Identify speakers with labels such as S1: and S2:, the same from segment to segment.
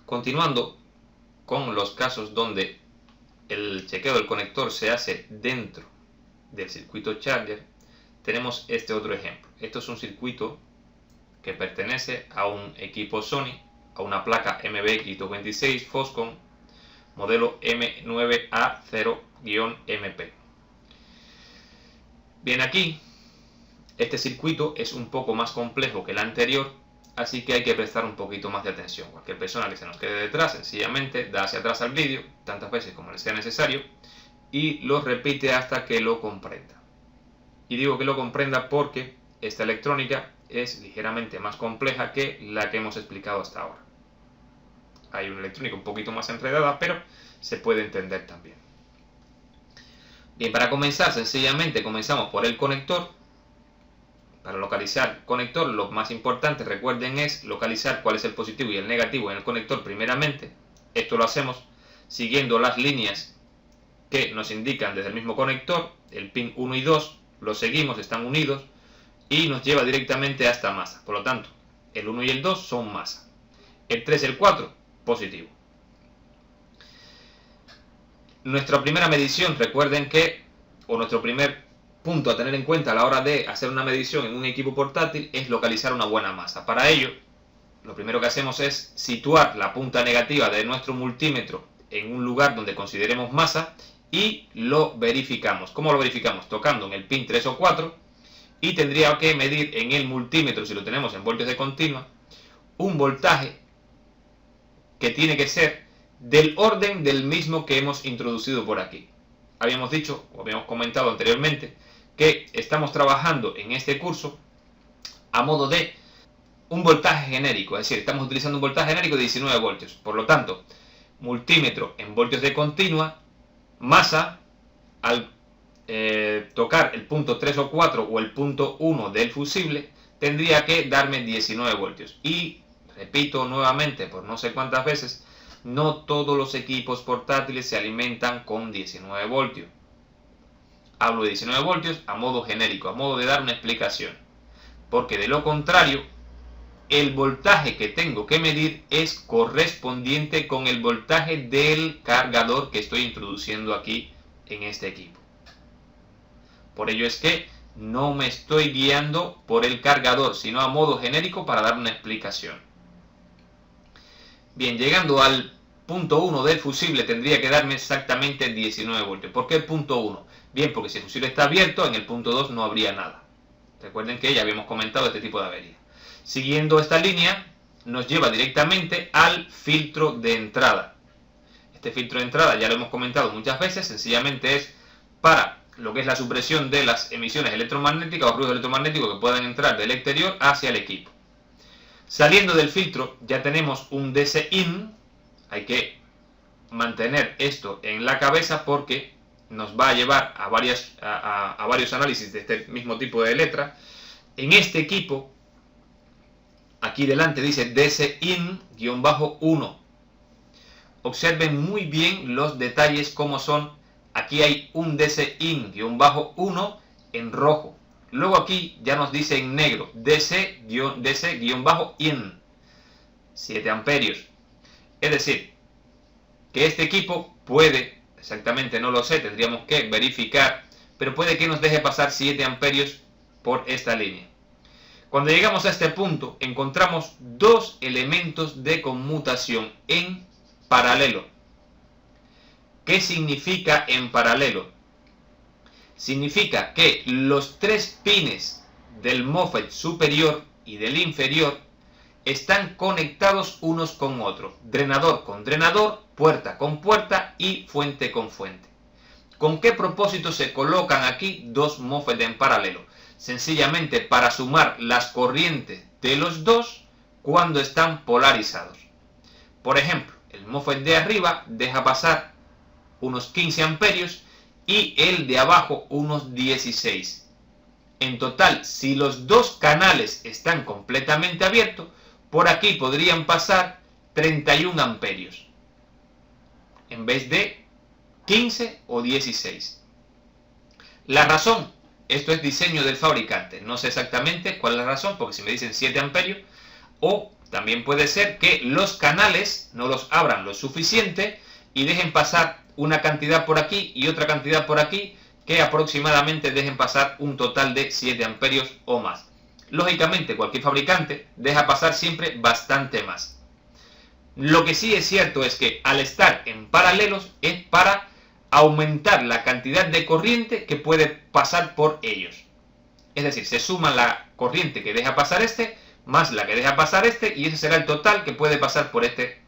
S1: Continuando con los casos donde el chequeo del conector se hace dentro del circuito charger, tenemos este otro ejemplo. Esto es un circuito que pertenece a un equipo Sony, a una placa MBX226 Foscon modelo M9A0-MP. Bien, aquí este circuito es un poco más complejo que el anterior, así que hay que prestar un poquito más de atención. Cualquier persona que se nos quede detrás sencillamente da hacia atrás al vídeo tantas veces como le sea necesario y lo repite hasta que lo comprenda. Y digo que lo comprenda porque esta electrónica es ligeramente más compleja que la que hemos explicado hasta ahora. Hay una electrónica un poquito más enredada, pero se puede entender también. Bien, para comenzar, sencillamente comenzamos por el conector. Para localizar conector, lo más importante, recuerden, es localizar cuál es el positivo y el negativo en el conector primeramente. Esto lo hacemos siguiendo las líneas que nos indican desde el mismo conector, el pin 1 y 2, los seguimos, están unidos y nos lleva directamente hasta masa. Por lo tanto, el 1 y el 2 son masa. El 3 y el 4, positivo. Nuestra primera medición, recuerden que, o nuestro primer punto a tener en cuenta a la hora de hacer una medición en un equipo portátil es localizar una buena masa. Para ello, lo primero que hacemos es situar la punta negativa de nuestro multímetro en un lugar donde consideremos masa y lo verificamos. ¿Cómo lo verificamos? Tocando en el pin 3 o 4 y tendría que medir en el multímetro, si lo tenemos en voltios de continua, un voltaje que tiene que ser del orden del mismo que hemos introducido por aquí. Habíamos dicho, o habíamos comentado anteriormente, que estamos trabajando en este curso a modo de un voltaje genérico, es decir, estamos utilizando un voltaje genérico de 19 voltios. Por lo tanto, multímetro en voltios de continua, masa, al tocar el punto 3 o 4 o el punto 1 del fusible, tendría que darme 19 voltios. Y, repito nuevamente por no sé cuántas veces, no todos los equipos portátiles se alimentan con 19 voltios. Hablo de 19 voltios a modo genérico, a modo de dar una explicación. Porque de lo contrario, el voltaje que tengo que medir es correspondiente con el voltaje del cargador que estoy introduciendo aquí en este equipo. Por ello es que no me estoy guiando por el cargador, sino a modo genérico para dar una explicación. Bien, llegando al punto 1 del fusible tendría que darme exactamente 19 voltios. ¿Por qué el punto 1? Bien, porque si el fusible está abierto, en el punto 2 no habría nada. Recuerden que ya habíamos comentado este tipo de avería. Siguiendo esta línea, nos lleva directamente al filtro de entrada. Este filtro de entrada ya lo hemos comentado muchas veces, sencillamente es para lo que es la supresión de las emisiones electromagnéticas o ruidos electromagnéticos que puedan entrar del exterior hacia el equipo. Saliendo del filtro ya tenemos un DC-in. Hay que mantener esto en la cabeza porque nos va a llevar a varios análisis de este mismo tipo de letra. En este equipo, aquí delante dice DC-in-1. Observen muy bien los detalles como son. Aquí hay un DC-in-1 en rojo. Luego aquí ya nos dice en negro DC-in 7 amperios. Es decir, que este equipo puede, exactamente no lo sé, tendríamos que verificar, pero puede que nos deje pasar 7 amperios por esta línea. Cuando llegamos a este punto, encontramos dos elementos de conmutación en paralelo. ¿Qué significa en paralelo? Significa que los tres pines del MOSFET superior y del inferior están conectados unos con otros. Drenador con drenador, puerta con puerta y fuente con fuente. ¿Con qué propósito se colocan aquí dos MOSFET en paralelo? Sencillamente para sumar las corrientes de los dos cuando están polarizados. Por ejemplo, el MOSFET de arriba deja pasar unos 15 amperios y el de abajo unos 16. En total, si los dos canales están completamente abiertos, por aquí podrían pasar 31 amperios en vez de 15 o 16. La razón, esto es diseño del fabricante, no sé exactamente cuál es la razón, porque si me dicen 7 amperios o También puede ser que los canales no los abran lo suficiente y dejen pasar una cantidad por aquí y otra cantidad por aquí, que aproximadamente dejen pasar un total de 7 amperios o más. Lógicamente, cualquier fabricante deja pasar siempre bastante más. Lo que sí es cierto es que al estar en paralelos es para aumentar la cantidad de corriente que puede pasar por ellos. Es decir, se suma la corriente que deja pasar este más la que deja pasar este, y ese será el total que puede pasar por este.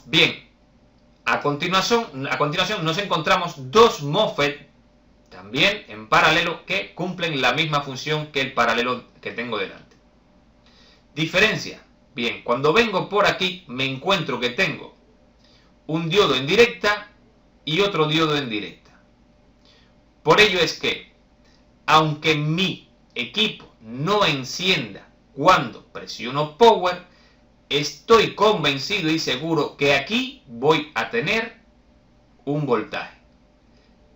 S1: Bien, a continuación nos encontramos dos MOSFET también en paralelo que cumplen la misma función que el paralelo que tengo delante. Diferencia. Bien, cuando vengo por aquí me encuentro que tengo un diodo en directa y otro diodo en directa. Por ello es que, aunque mi equipo no encienda cuando presiono power, estoy convencido y seguro que aquí voy a tener un voltaje.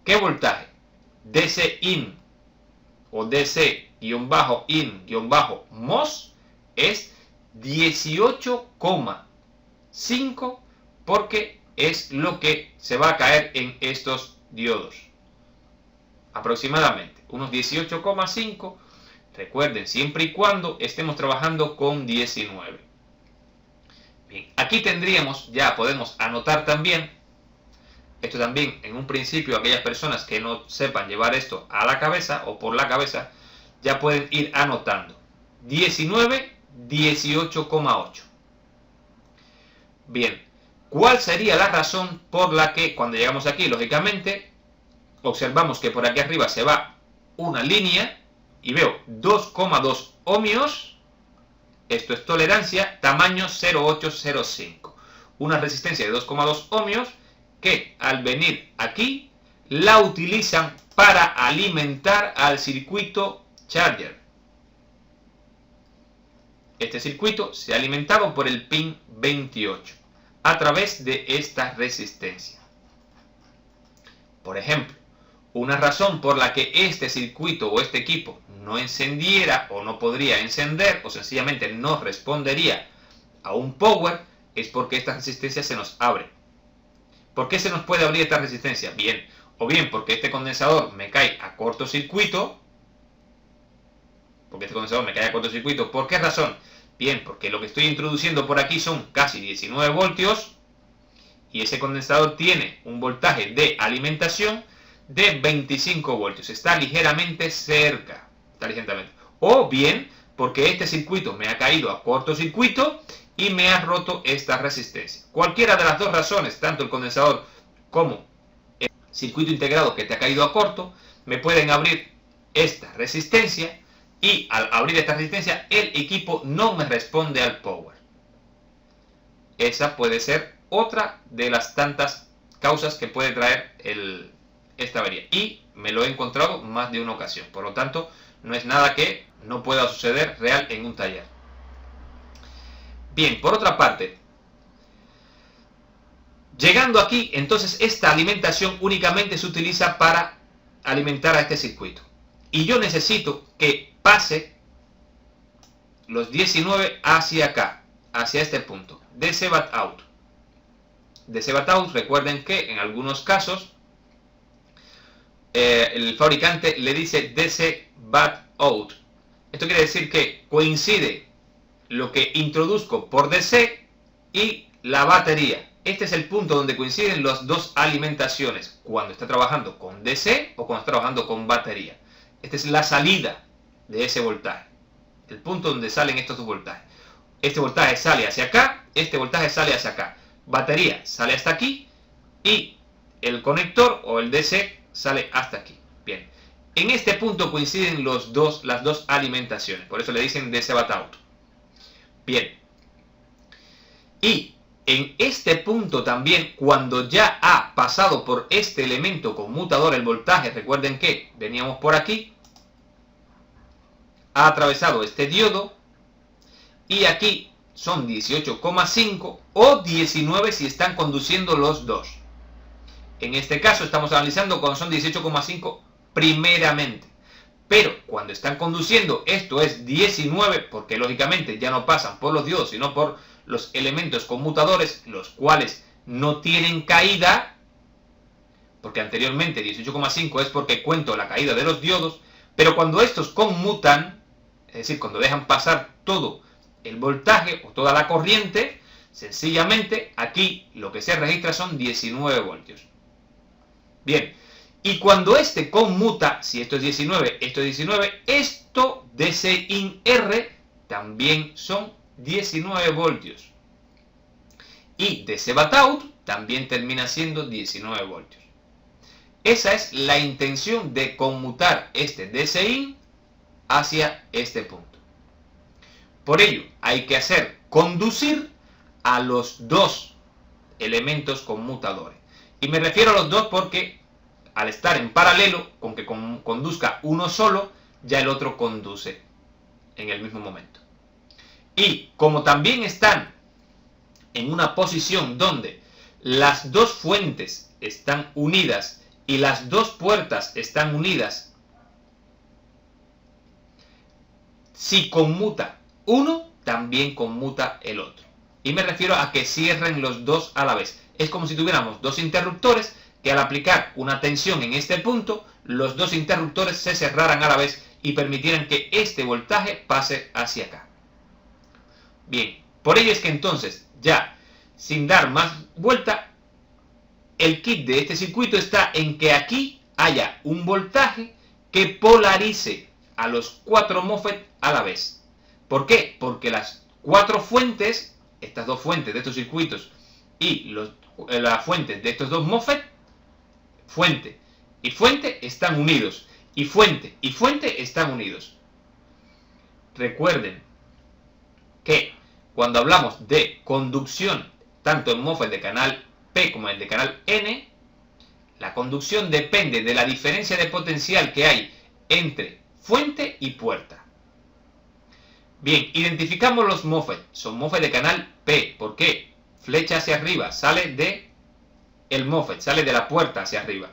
S1: ¿Qué voltaje? DC-in o DC-in-MOS es 18,5, porque es lo que se va a caer en estos diodos. Aproximadamente unos 18,5. Recuerden, siempre y cuando estemos trabajando con 19. Bien, aquí tendríamos, ya podemos anotar también, esto también en un principio aquellas personas que no sepan llevar esto a la cabeza o por la cabeza, ya pueden ir anotando. 19, 18,8. Bien, ¿cuál sería la razón por la que cuando llegamos aquí, lógicamente, observamos que por aquí arriba se va una línea y veo 2,2 ohmios? Esto es tolerancia, tamaño 0,805. Una resistencia de 2,2 ohmios que al venir aquí la utilizan para alimentar al circuito charger. Este circuito se ha alimentado por el pin 28 a través de esta resistencia. Por ejemplo, una razón por la que este circuito o este equipo no encendiera o no podría encender o sencillamente no respondería a un power es porque esta resistencia se nos abre. ¿Por qué se nos puede abrir esta resistencia? Bien, o bien porque este condensador me cae a cortocircuito. ¿Por qué razón? Bien, porque lo que estoy introduciendo por aquí son casi 19 voltios y ese condensador tiene un voltaje de alimentación de 25 voltios. Está ligeramente cerca. O bien porque este circuito me ha caído a cortocircuito y me ha roto esta resistencia. Cualquiera de las dos razones, tanto el condensador como el circuito integrado que te ha caído a corto, me pueden abrir esta resistencia, y al abrir esta resistencia el equipo no me responde al power. Esa puede ser otra de las tantas causas que puede traer esta avería, y me lo he encontrado más de una ocasión. Por lo tanto, no es nada que no pueda suceder real en un taller. Bien, por otra parte, llegando aquí, entonces esta alimentación únicamente se utiliza para alimentar a este circuito. Y yo necesito que pase los 19 hacia acá, hacia este punto, DC bat out. DC bat out, recuerden que en algunos casos el fabricante le dice DC bat out. Esto quiere decir que coincide lo que introduzco por DC y la batería. Este es el punto donde coinciden las dos alimentaciones, cuando está trabajando con DC o cuando está trabajando con batería. Esta es la salida de ese voltaje, el punto donde salen estos dos voltajes. Este voltaje sale hacia acá, este voltaje sale hacia acá. Batería sale hasta aquí y el conector o el DC sale hasta aquí. Bien, en este punto coinciden las dos alimentaciones, por eso le dicen DC bat out. Bien, y en este punto también, cuando ya ha pasado por este elemento conmutador el voltaje, recuerden que veníamos por aquí, ha atravesado este diodo y aquí son 18,5 o 19 si están conduciendo los dos. En este caso estamos analizando cuando son 18,5 primeramente, pero cuando están conduciendo esto es 19, porque lógicamente ya no pasan por los diodos, sino por los elementos conmutadores, los cuales no tienen caída, porque anteriormente 18,5 es porque cuento la caída de los diodos, pero cuando estos conmutan, es decir, cuando dejan pasar todo el voltaje o toda la corriente, sencillamente aquí lo que se registra son 19 voltios. Bien, y cuando este conmuta, si esto es 19, esto es 19, esto DC in R también son 19 voltios. Y DC bat out también termina siendo 19 voltios. Esa es la intención de conmutar este DC in hacia este punto. Por ello, hay que hacer conducir a los dos elementos conmutadores. Y me refiero a los dos porque al estar en paralelo, con que conduzca uno solo, ya el otro conduce en el mismo momento. Y como también están en una posición donde las dos fuentes están unidas y las dos puertas están unidas, si conmuta uno, también conmuta el otro. Y me refiero a que cierren los dos a la vez. Es como si tuviéramos dos interruptores que al aplicar una tensión en este punto, los dos interruptores se cerraran a la vez y permitieran que este voltaje pase hacia acá. Bien, por ello es que entonces, ya sin dar más vuelta, el kit de este circuito está en que aquí haya un voltaje que polarice a los 4 MOSFET a la vez. ¿Por qué? Porque las 4 fuentes, estas dos fuentes de estos circuitos y las fuentes de estos dos MOSFET, fuente y fuente están unidos, y fuente están unidos. Recuerden que cuando hablamos de conducción, tanto en MOSFET de canal P como en el de canal N, la conducción depende de la diferencia de potencial que hay entre fuente y puerta. Bien, identificamos los MOSFET. Son MOSFET de canal P. ¿Por qué? Flecha hacia arriba, sale de el MOSFET, sale de la puerta hacia arriba.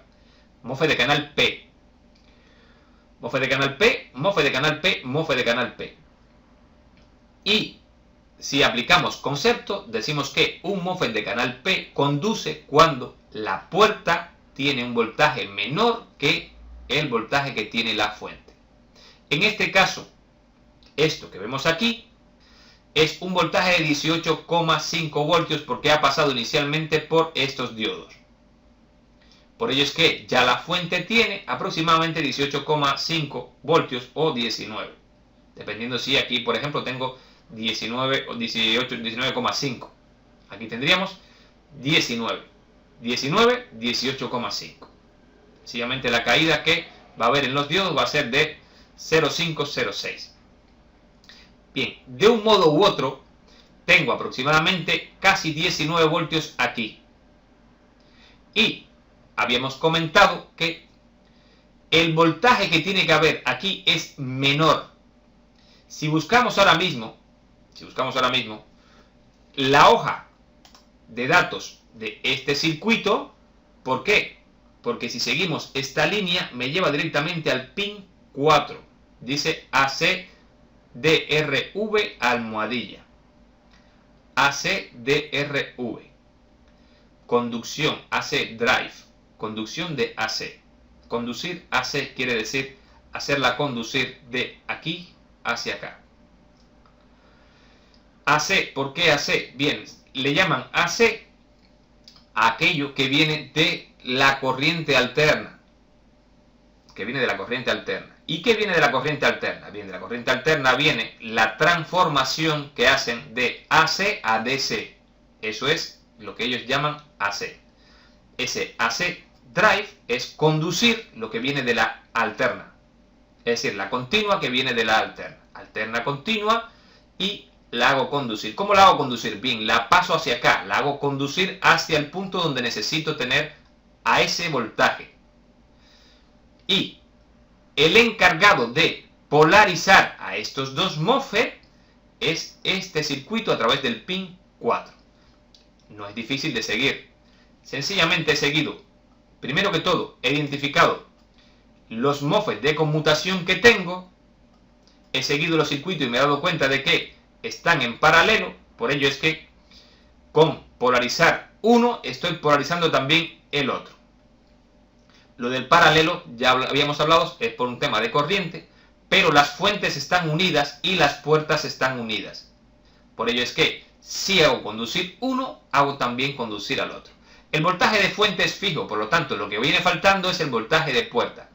S1: MOSFET de canal P. MOSFET de canal P, MOSFET de canal P, MOSFET de canal P. Y si aplicamos concepto, decimos que un MOSFET de canal P conduce cuando la puerta tiene un voltaje menor que el voltaje que tiene la fuente. En este caso, esto que vemos aquí es un voltaje de 18,5 voltios porque ha pasado inicialmente por estos diodos. Por ello es que ya la fuente tiene aproximadamente 18,5 voltios o 19. Dependiendo si aquí, por ejemplo, tengo 19 o 18, 19,5. Aquí tendríamos 19. 19, 18,5. Sencillamente la caída que va a haber en los diodos va a ser de 0,506. Bien, de un modo u otro, tengo aproximadamente casi 19 voltios aquí. Y habíamos comentado que el voltaje que tiene que haber aquí es menor. Si buscamos ahora mismo la hoja de datos de este circuito, ¿por qué? Porque si seguimos esta línea me lleva directamente al pin 4. Dice ACDRV almohadilla. ACDRV. Conducción AC drive. Conducción de AC. Conducir AC quiere decir hacerla conducir de aquí hacia acá. AC, ¿por qué AC? Bien, le llaman AC a aquello que viene de la corriente alterna. Que viene de la corriente alterna. ¿Y qué viene de la corriente alterna? Bien, de la corriente alterna viene la transformación que hacen de AC a DC. Eso es lo que ellos llaman AC. Ese AC drive es conducir lo que viene de la alterna. Es decir, la continua que viene de la alterna. Alterna continua y la hago conducir. ¿Cómo la hago conducir? Bien, la paso hacia acá. La hago conducir hacia el punto donde necesito tener a ese voltaje. Y el encargado de polarizar a estos dos MOSFET es este circuito a través del pin 4. No es difícil de seguir. Sencillamente he seguido, primero que todo, he identificado los MOSFET de conmutación que tengo, he seguido los circuitos y me he dado cuenta de que están en paralelo. Por ello es que con polarizar uno estoy polarizando también el otro. Lo del paralelo ya habíamos hablado, es por un tema de corriente, pero las fuentes están unidas y las puertas están unidas. Por ello es que si hago conducir uno, hago también conducir al otro. El voltaje de fuente es fijo, por lo tanto lo que viene faltando es el voltaje de puerta.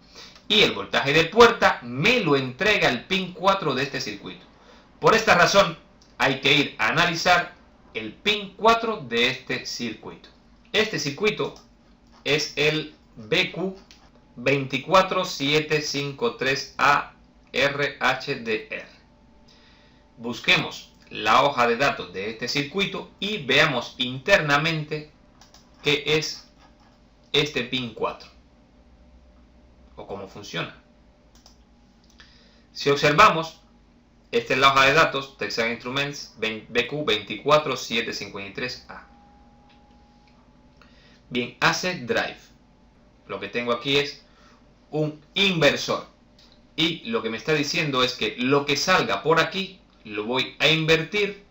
S1: Y el voltaje de puerta me lo entrega el pin 4 de este circuito. Por esta razón hay que ir a analizar el pin 4 de este circuito. Este circuito es el BQ24753ARHDR. Busquemos la hoja de datos de este circuito y veamos internamente qué es este pin 4 o cómo funciona. Si observamos, esta es la hoja de datos Texas Instruments BQ24753A. Bien, hace drive. Lo que tengo aquí es un inversor y lo que me está diciendo es que lo que salga por aquí lo voy a invertir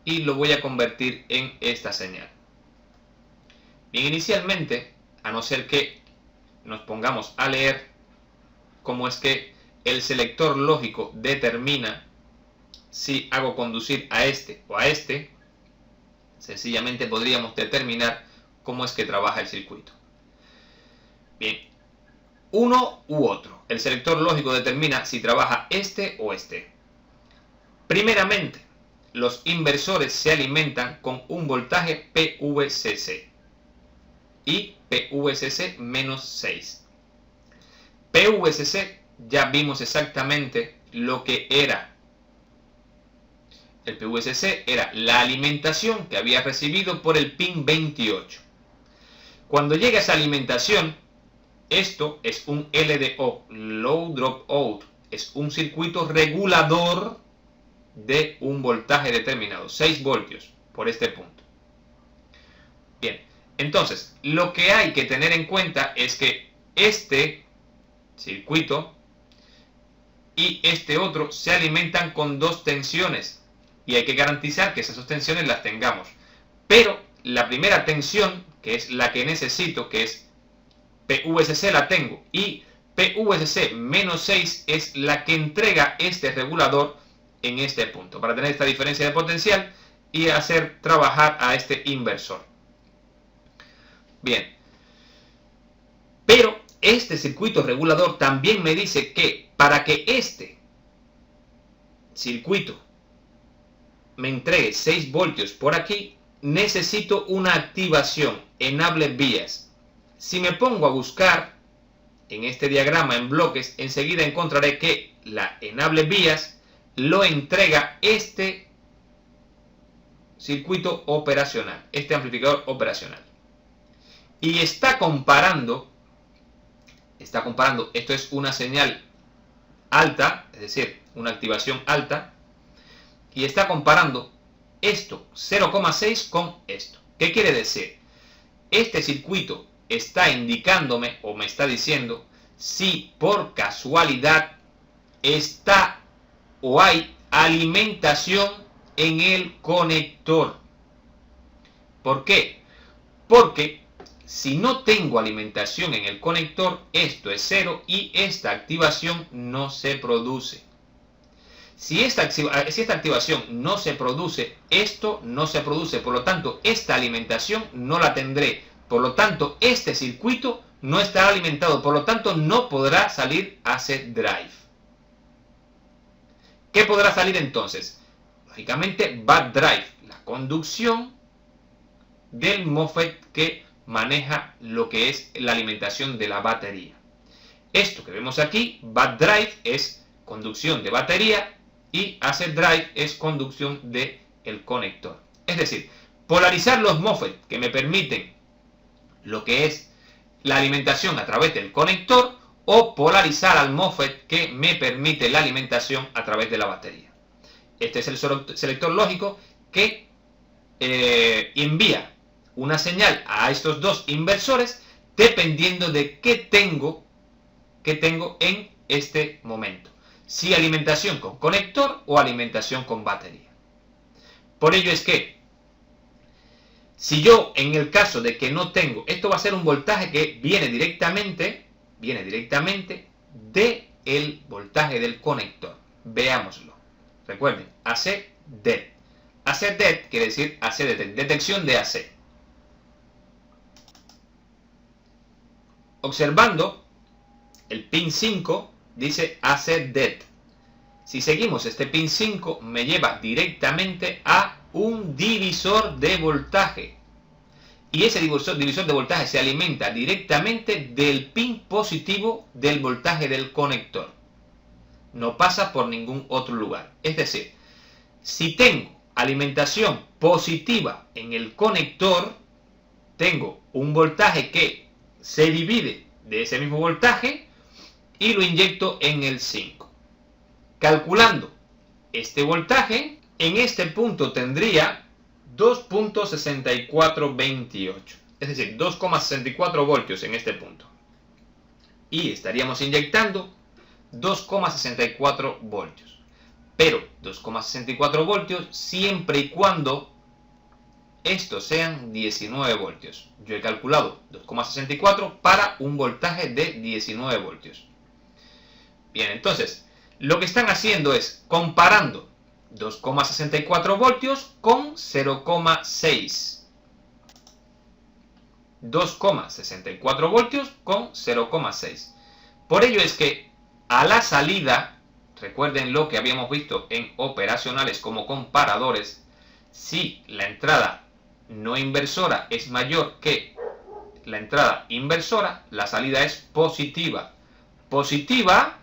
S1: y lo voy a convertir en esta señal. Bien, inicialmente, a no ser que nos pongamos a leer cómo es que el selector lógico determina si hago conducir a este o a este, sencillamente podríamos determinar cómo es que trabaja el circuito. Bien, uno u otro. El selector lógico determina si trabaja este o este. Primeramente, los inversores se alimentan con un voltaje PVCC y PVCC menos 6. PVCC ya vimos exactamente lo que era. El PVCC era la alimentación que había recibido por el pin 28. Cuando llega esa alimentación, esto es un LDO, Low Dropout, es un circuito regulador de un voltaje determinado, 6 voltios por este punto. Bien, entonces lo que hay que tener en cuenta es que este circuito y este otro se alimentan con dos tensiones y hay que garantizar que esas dos tensiones las tengamos. Pero la primera tensión, que es la que necesito, que es PVCC, la tengo, y PVCC menos 6 es la que entrega este regulador en este punto, para tener esta diferencia de potencial y hacer trabajar a este inversor. Bien, pero este circuito regulador también me dice que para que este circuito me entregue 6 voltios por aquí, necesito una activación, enable bias. Si me pongo a buscar en este diagrama en bloques, enseguida encontraré que la enable bias lo entrega este circuito operacional, este amplificador operacional. Y está comparando, esto es una señal alta, es decir, una activación alta, y está comparando esto 0,6 con esto. ¿Qué quiere decir? Este circuito está indicándome o me está diciendo si por casualidad está o hay alimentación en el conector. ¿Por qué? Porque si no tengo alimentación en el conector, esto es 0 y esta activación no se produce. Si esta activación no se produce, esto no se produce. Por lo tanto, esta alimentación no la tendré. Por lo tanto, este circuito no estará alimentado. Por lo tanto, no podrá salir a ese drive. ¿Qué podrá salir entonces? Lógicamente, bad drive, la conducción del MOSFET que maneja lo que es la alimentación de la batería. Esto que vemos aquí, bad drive, es conducción de batería y acid drive es conducción del conector. Es decir, polarizar los MOSFET que me permiten lo que es la alimentación a través del conector o polarizar al MOSFET que me permite la alimentación a través de la batería. Este es el selector lógico que envía una señal a estos dos inversores dependiendo de qué que tengo en este momento. Si alimentación con conector o alimentación con batería. Por ello es que, si yo en el caso de que no tengo, esto va a ser un voltaje que viene directamente del voltaje del conector. Veámoslo. Recuerden, AC DET. AC DET quiere decir AC detección de AC. Observando, el pin 5 dice AC DET. Si seguimos este pin 5, me lleva directamente a un divisor de voltaje. Y ese divisor de voltaje se alimenta directamente del pin positivo del voltaje del conector. No pasa por ningún otro lugar. Es decir, si tengo alimentación positiva en el conector, tengo un voltaje que se divide de ese mismo voltaje y lo inyecto en el 5. Calculando este voltaje, en este punto tendría 2.6428, es decir, 2,64 voltios en este punto. Y estaríamos inyectando 2,64 voltios. Pero 2,64 voltios siempre y cuando estos sean 19 voltios. Yo he calculado 2,64 para un voltaje de 19 voltios. Bien, entonces, lo que están haciendo es comparando 2,64 voltios con 0,6. 2,64 voltios con 0,6. Por ello es que a la salida, recuerden lo que habíamos visto en operacionales como comparadores, si la entrada no inversora es mayor que la entrada inversora, la salida es positiva. Positiva,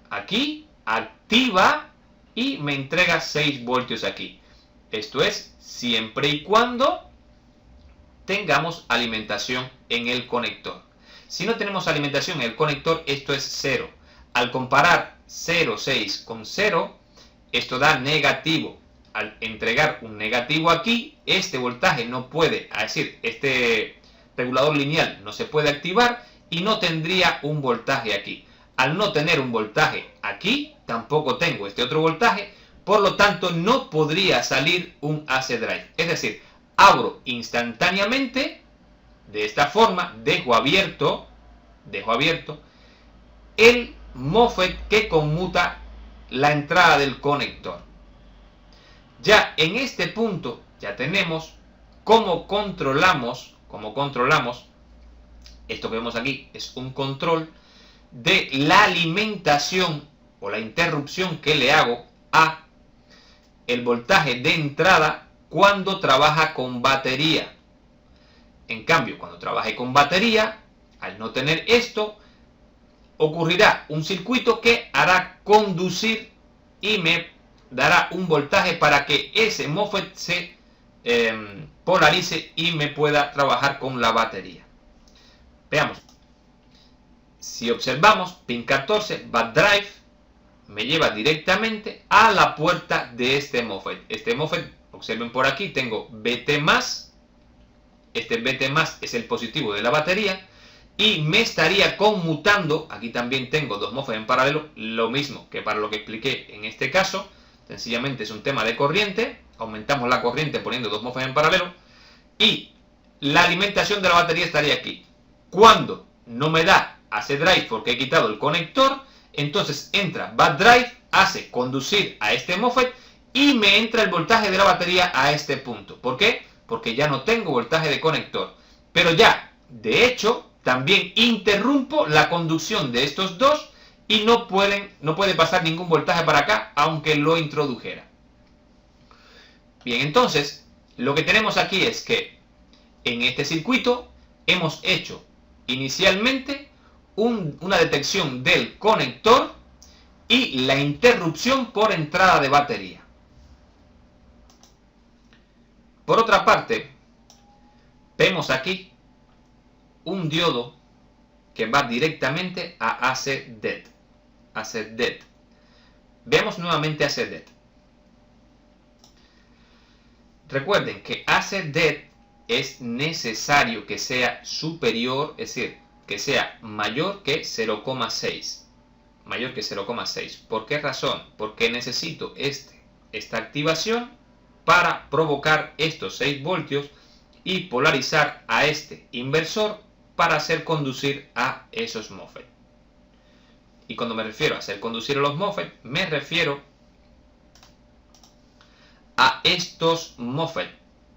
S1: aquí, activa y me entrega 6 voltios aquí. Esto es siempre y cuando tengamos alimentación en el conector. Si no tenemos alimentación en el conector, esto es 0. Al comparar 0,6 con 0, esto da negativo. Al entregar un negativo aquí, este voltaje no puede, es decir, este regulador lineal no se puede activar y no tendría un voltaje aquí. Al no tener un voltaje aquí, tampoco tengo este otro voltaje, por lo tanto no podría salir un AC drive. Es decir, abro instantáneamente, de esta forma, dejo abierto el MOSFET que conmuta la entrada del conector. Ya en este punto ya tenemos cómo controlamos, esto que vemos aquí es un control de la alimentación o la interrupción que le hago a el voltaje de entrada cuando trabaja con batería. En cambio, cuando trabaje con batería, al no tener esto, ocurrirá un circuito que hará conducir y me dará un voltaje para que ese MOSFET se polarice y me pueda trabajar con la batería. Veamos. Si observamos, pin 14, bad drive, me lleva directamente a la puerta de este MOSFET. Este MOSFET, observen por aquí, tengo BT+, este BT+, es el positivo de la batería, y me estaría conmutando, aquí también tengo dos MOSFET en paralelo, lo mismo que para lo que expliqué en este caso, sencillamente es un tema de corriente, aumentamos la corriente poniendo dos MOSFET en paralelo, y la alimentación de la batería estaría aquí. Cuando no me da AC drive porque he quitado el conector, entonces entra bad drive, hace conducir a este MOSFET y me entra el voltaje de la batería a este punto. ¿Por qué? Porque ya no tengo voltaje de conector. Pero ya, de hecho, también interrumpo la conducción de estos dos y no puede pasar ningún voltaje para acá, aunque lo introdujera. Bien, entonces, lo que tenemos aquí es que en este circuito hemos hecho inicialmente una detección del conector y la interrupción por entrada de batería. Por otra parte, vemos aquí un diodo que va directamente a AC DET. Veamos nuevamente AC DET. Recuerden que AC DET es necesario que sea superior, es decir, que sea mayor que 0,6. Mayor que 0,6. ¿Por qué razón? Porque necesito esta activación para provocar estos 6 voltios y polarizar a este inversor para hacer conducir a esos MOSFET. Y cuando me refiero a hacer conducir a los MOSFET, me refiero a estos MOSFET.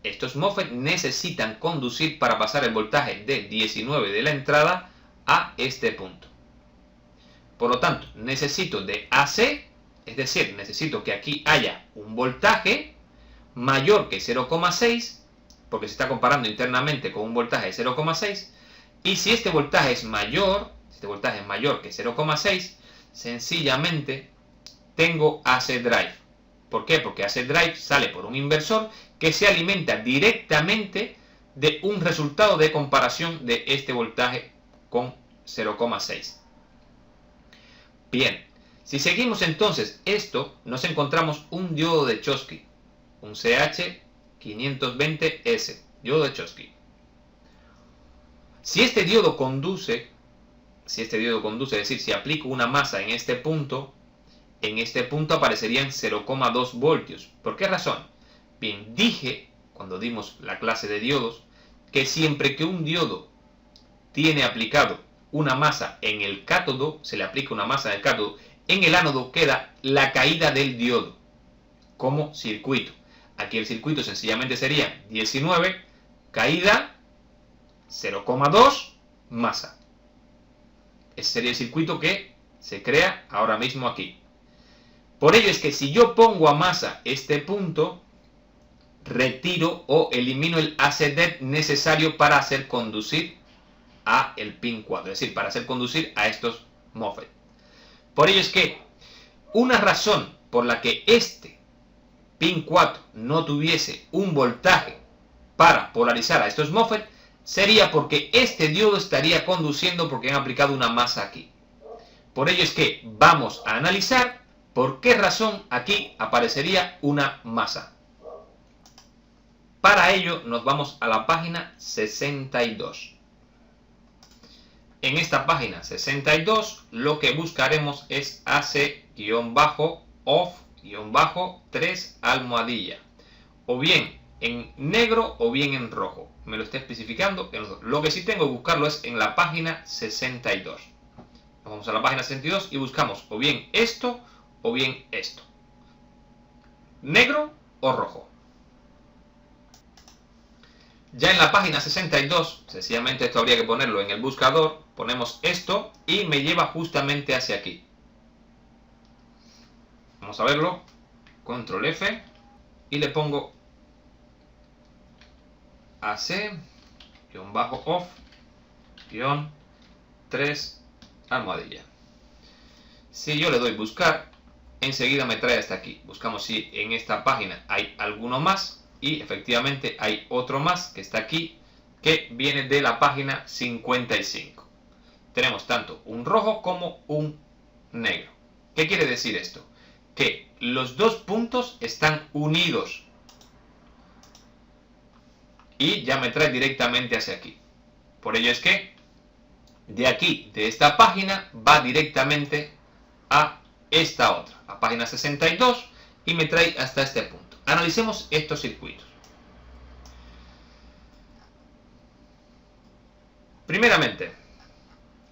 S1: Estos MOSFET necesitan conducir para pasar el voltaje de 19 de la entrada a este punto. Por lo tanto, necesito de AC, es decir, necesito que aquí haya un voltaje mayor que 0,6, porque se está comparando internamente con un voltaje de 0,6, y si este voltaje es mayor, que 0,6, sencillamente tengo AC drive. ¿Por qué? Porque AC drive sale por un inversor que se alimenta directamente de un resultado de comparación de este voltaje con 0,6. Bien, si seguimos entonces esto, nos encontramos un diodo de Schottky, un CH520S, diodo de Schottky. Si este diodo conduce, es decir, si aplico una masa en este punto aparecerían 0,2 voltios. ¿Por qué razón? Bien, dije, cuando dimos la clase de diodos, que siempre que un diodo tiene aplicado una masa en el cátodo, se le aplica una masa en el cátodo, en el ánodo queda la caída del diodo como circuito. Aquí el circuito sencillamente sería 19, caída, 0,2, masa. Ese sería el circuito que se crea ahora mismo aquí. Por ello es que si yo pongo a masa este punto, retiro o elimino el AC-DET necesario para hacer conducir a el pin 4, es decir, para hacer conducir a estos MOSFET. Por ello es que una razón por la que este pin 4 no tuviese un voltaje para polarizar a estos MOSFET sería porque este diodo estaría conduciendo porque han aplicado una masa aquí. Por ello es que vamos a analizar por qué razón aquí aparecería una masa. Para ello nos vamos a la página 62. En esta página 62 lo que buscaremos es AC-off-3 almohadilla. O bien en negro o bien en rojo. Me lo está especificando. Lo que sí tengo que buscarlo es en la página 62. Nos vamos a la página 62 y buscamos o bien esto o bien esto. Negro o rojo. Ya en la página 62, sencillamente esto habría que ponerlo en el buscador, ponemos esto y me lleva justamente hacia aquí. Vamos a verlo, control F y le pongo AC-off-3 almohadilla. Si yo le doy buscar, enseguida me trae hasta aquí. Buscamos si en esta página hay alguno más. Y efectivamente hay otro más que está aquí, que viene de la página 55. Tenemos tanto un rojo como un negro. ¿Qué quiere decir esto? Que los dos puntos están unidos. Y ya me trae directamente hacia aquí. Por ello es que de aquí, de esta página, va directamente a esta otra, la página 62, y me trae hasta este punto. Analicemos estos circuitos. Primeramente,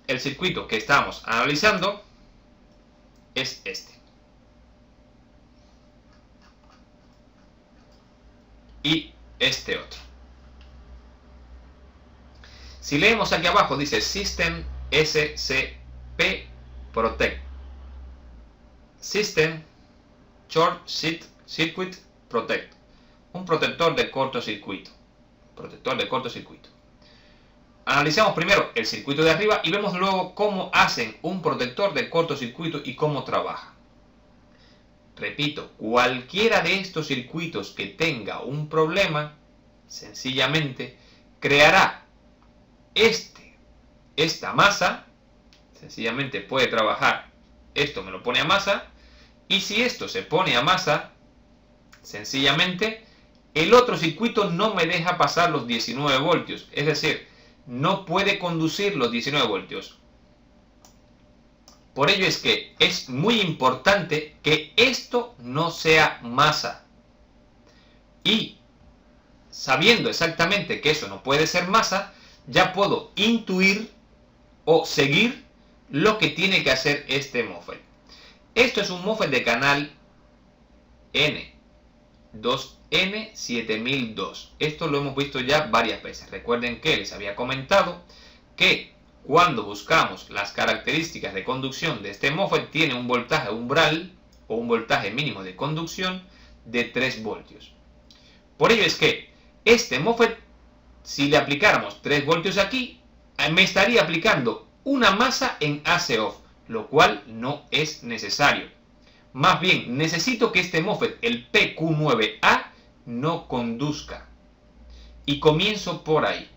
S1: el circuito que estamos analizando es este. Y este otro. Si leemos aquí abajo dice System SCP Protect. System Short Circuit Protect, un protector de cortocircuito. Analizamos primero el circuito de arriba y vemos luego cómo hacen un protector de cortocircuito y cómo trabaja. Repito, cualquiera de estos circuitos que tenga un problema, sencillamente creará esta masa, sencillamente puede trabajar, esto me lo pone a masa, y si esto se pone a masa, sencillamente el otro circuito no me deja pasar los 19 voltios, es decir, no puede conducir los 19 voltios. Por ello es que es muy importante que esto no sea masa. Y sabiendo exactamente que eso no puede ser masa, ya puedo intuir o seguir lo que tiene que hacer este MOSFET. Esto es un MOSFET de canal N, 2N7002. Esto lo hemos visto ya varias veces. Recuerden que les había comentado que cuando buscamos las características de conducción de este MOSFET, tiene un voltaje umbral o un voltaje mínimo de conducción de 3 voltios. Por ello es que este MOSFET, si le aplicáramos 3 voltios aquí, me estaría aplicando una masa en AC-off, lo cual no es necesario. Más bien, necesito que este MOSFET, el PQ9A, no conduzca. Y comienzo por ahí.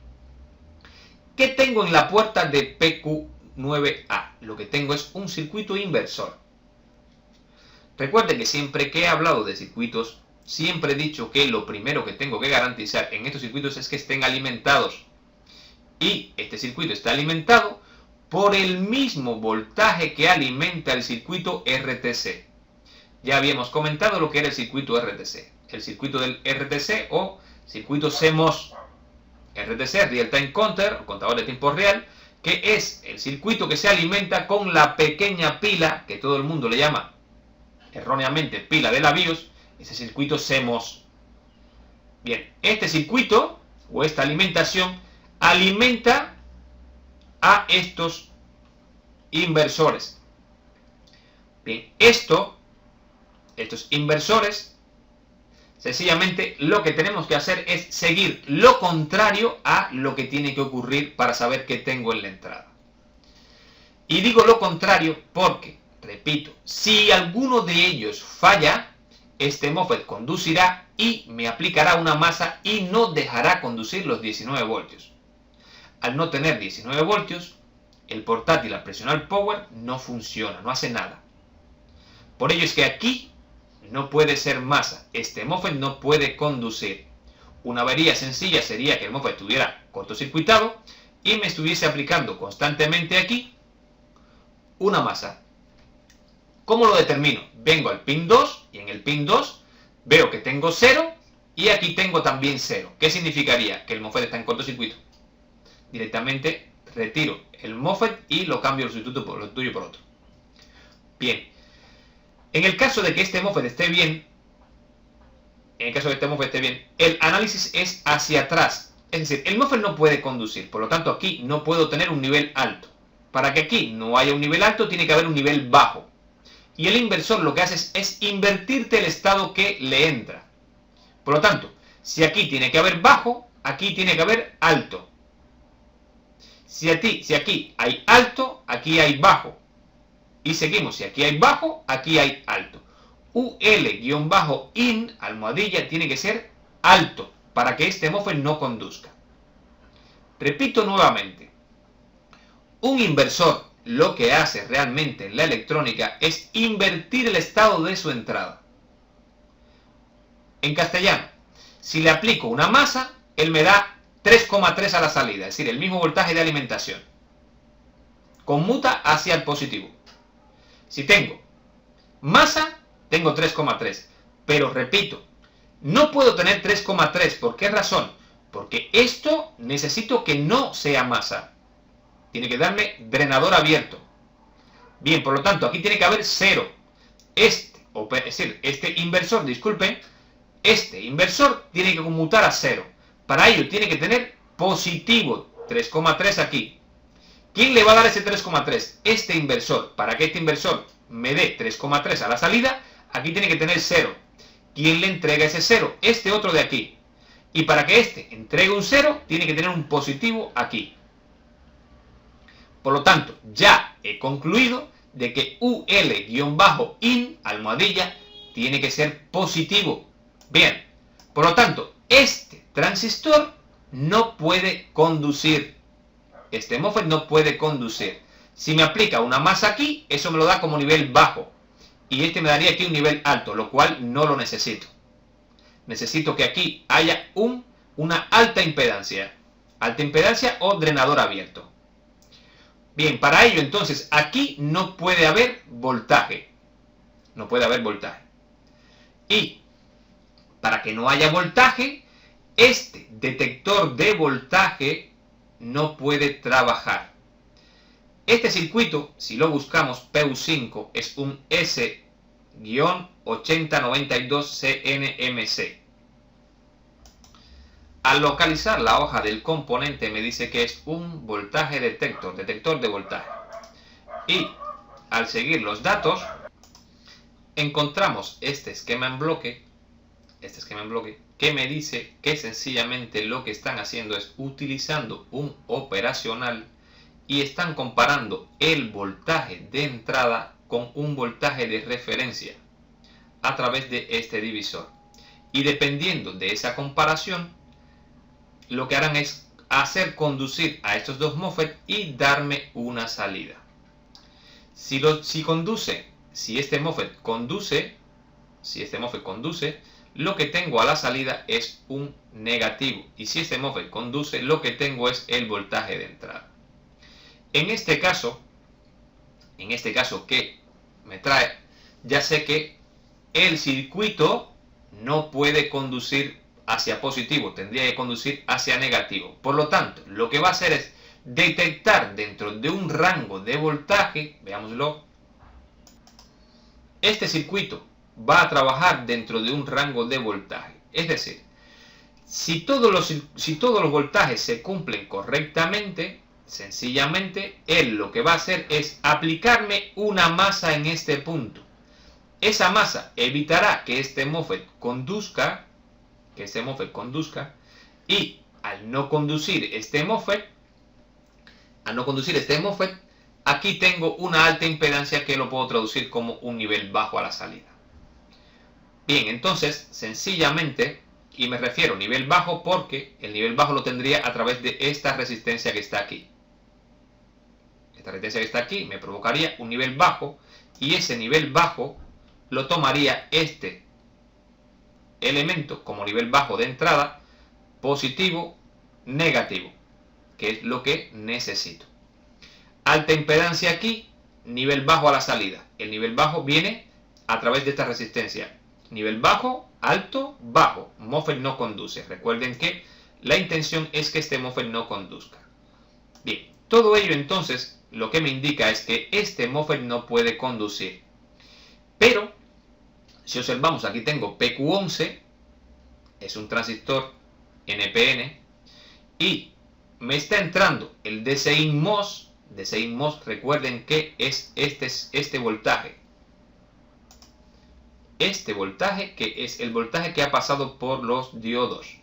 S1: ¿Qué tengo en la puerta de PQ9A? Lo que tengo es un circuito inversor. Recuerde que siempre que he hablado de circuitos, siempre he dicho que lo primero que tengo que garantizar en estos circuitos es que estén alimentados. Y este circuito está alimentado por el mismo voltaje que alimenta el circuito RTC. Ya habíamos comentado lo que era el circuito RTC. El circuito del RTC o circuito CMOS. RTC, Real Time Counter, o contador de tiempo real, que es el circuito que se alimenta con la pequeña pila, que todo el mundo le llama erróneamente pila de la BIOS, ese circuito CMOS. Bien, este circuito, o esta alimentación, alimenta a estos inversores. Bien, estos inversores, sencillamente lo que tenemos que hacer es seguir lo contrario a lo que tiene que ocurrir para saber qué tengo en la entrada. Y digo lo contrario porque, repito, si alguno de ellos falla, este MOSFET conducirá y me aplicará una masa y no dejará conducir los 19 voltios. Al no tener 19 voltios, el portátil al presionar power no funciona, no hace nada. Por ello es que aquí no puede ser masa, este MOSFET no puede conducir. Una avería sencilla sería que el MOSFET estuviera cortocircuitado y me estuviese aplicando constantemente aquí una masa. ¿Cómo lo determino? Vengo al pin 2 y en el pin 2 veo que tengo 0 y aquí tengo también 0. ¿Qué significaría? Que el MOSFET está en cortocircuito. Directamente retiro el MOSFET y lo cambio lo sustituyo por otro. Bien. En el caso de que este MOSFET esté bien, el análisis es hacia atrás. Es decir, el MOSFET no puede conducir, por lo tanto aquí no puedo tener un nivel alto. Para que aquí no haya un nivel alto, tiene que haber un nivel bajo. Y el inversor lo que hace es invertirte el estado que le entra. Por lo tanto, si aquí tiene que haber bajo, aquí tiene que haber alto. Si aquí hay alto, aquí hay bajo. Y seguimos, si aquí hay bajo, aquí hay alto. UL-IN, almohadilla, tiene que ser alto para que este MOSFET no conduzca. Repito nuevamente, un inversor lo que hace realmente en la electrónica es invertir el estado de su entrada. En castellano, si le aplico una masa, él me da 3,3 a la salida, es decir, el mismo voltaje de alimentación. Conmuta hacia el positivo. Si tengo masa, tengo 3,3. Pero repito, no puedo tener 3,3. ¿Por qué razón? Porque esto necesito que no sea masa. Tiene que darme drenador abierto. Bien, por lo tanto, aquí tiene que haber 0. Este inversor tiene que conmutar a 0. Para ello tiene que tener positivo 3,3 aquí. ¿Quién le va a dar ese 3,3? Este inversor. Para que este inversor me dé 3,3 a la salida, aquí tiene que tener 0. ¿Quién le entrega ese 0? Este otro de aquí. Y para que este entregue un 0, tiene que tener un positivo aquí. Por lo tanto, ya he concluido de que UL-IN, almohadilla, tiene que ser positivo. Bien, por lo tanto, este transistor no puede conducir. Este MOSFET no puede conducir. Si me aplica una masa aquí, eso me lo da como nivel bajo. Y este me daría aquí un nivel alto, lo cual no lo necesito. Necesito que aquí haya una alta impedancia. alta impedancia o drenador abierto. Bien, para ello entonces aquí no puede haber voltaje. No puede haber voltaje. Y para que no haya voltaje, este detector de voltaje no puede trabajar. Este circuito, si lo buscamos, PU5, es un S-8092CNMC. Al localizar la hoja del componente me dice que es un voltaje detector, detector de voltaje. Y al seguir los datos, encontramos este esquema en bloque, que me dice que sencillamente lo que están haciendo es utilizando un operacional y están comparando el voltaje de entrada con un voltaje de referencia a través de este divisor. Y dependiendo de esa comparación, lo que harán es hacer conducir a estos dos MOSFET y darme una salida. Si este MOSFET conduce, lo que tengo a la salida es un negativo. Y si este MOSFET conduce, lo que tengo es el voltaje de entrada. En este caso que me trae, ya sé que el circuito no puede conducir hacia positivo, tendría que conducir hacia negativo. Por lo tanto, lo que va a hacer es detectar dentro de un rango de voltaje, veámoslo, este circuito va a trabajar dentro de un rango de voltaje. Es decir, si todos los voltajes se cumplen correctamente, sencillamente él lo que va a hacer es aplicarme una masa en este punto. Esa masa evitará que este MOSFET conduzca, y al no conducir este MOSFET, aquí tengo una alta impedancia que lo puedo traducir como un nivel bajo a la salida. Bien, entonces, sencillamente, y me refiero a nivel bajo porque el nivel bajo lo tendría a través de esta resistencia que está aquí. Esta resistencia que está aquí me provocaría un nivel bajo y ese nivel bajo lo tomaría este elemento como nivel bajo de entrada, positivo, negativo, que es lo que necesito. Alta impedancia aquí, nivel bajo a la salida. El nivel bajo viene a través de esta resistencia. Nivel bajo, alto, bajo. MOSFET no conduce. Recuerden que la intención es que este MOSFET no conduzca. Bien, todo ello entonces lo que me indica es que este MOSFET no puede conducir. Pero, si observamos, aquí tengo PQ11, es un transistor NPN, y me está entrando el DC-IN-MOS. DC-IN-MOS, recuerden que es este voltaje. Este voltaje, que es el voltaje que ha pasado por los diodos.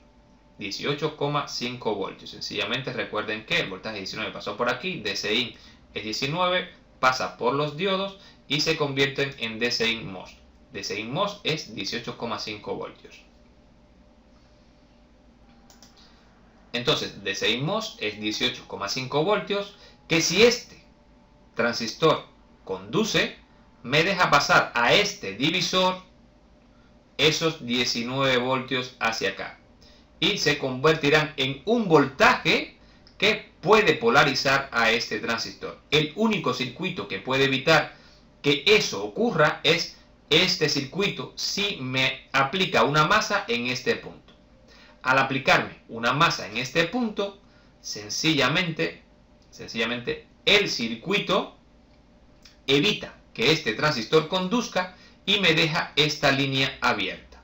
S1: 18,5 voltios. Sencillamente recuerden que el voltaje 19 pasó por aquí, DC-IN es 19, pasa por los diodos y se convierten en DC-IN-MOS. DC-IN-MOS es 18,5 voltios. Entonces, DC-IN-MOS es 18,5 voltios, que si este transistor conduce, me deja pasar a este divisor esos 19 voltios hacia acá. Y se convertirán en un voltaje que puede polarizar a este transistor. El único circuito que puede evitar que eso ocurra es este circuito si me aplica una masa en este punto. Al aplicarme una masa en este punto, sencillamente el circuito evita que este transistor conduzca y me deja esta línea abierta.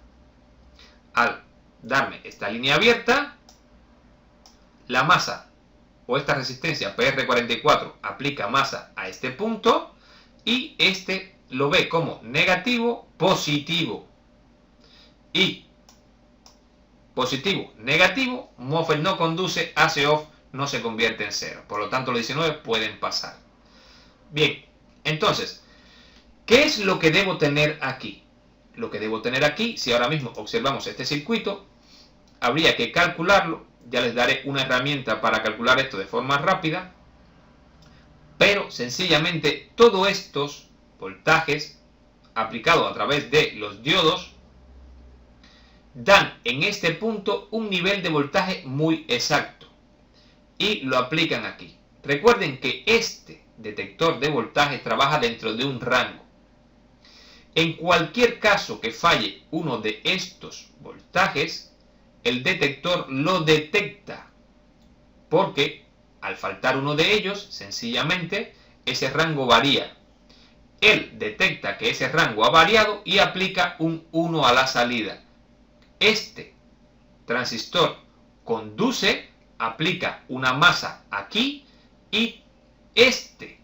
S1: Al darme esta línea abierta, la masa o esta resistencia PR44 aplica masa a este punto y este lo ve como negativo, positivo. Y positivo, negativo, MOSFET no conduce, hace off, no se convierte en cero. Por lo tanto, los 19 pueden pasar. Bien, entonces, ¿qué es lo que debo tener aquí? Lo que debo tener aquí, si ahora mismo observamos este circuito, habría que calcularlo. Ya les daré una herramienta para calcular esto de forma rápida. Pero, sencillamente, todos estos voltajes aplicados a través de los diodos dan en este punto un nivel de voltaje muy exacto. y lo aplican aquí. Recuerden que este detector de voltaje trabaja dentro de un rango. En cualquier caso que falle uno de estos voltajes, el detector lo detecta, porque al faltar uno de ellos, sencillamente, ese rango varía. Él detecta que ese rango ha variado y aplica un 1 a la salida. Este transistor conduce, aplica una masa aquí y este,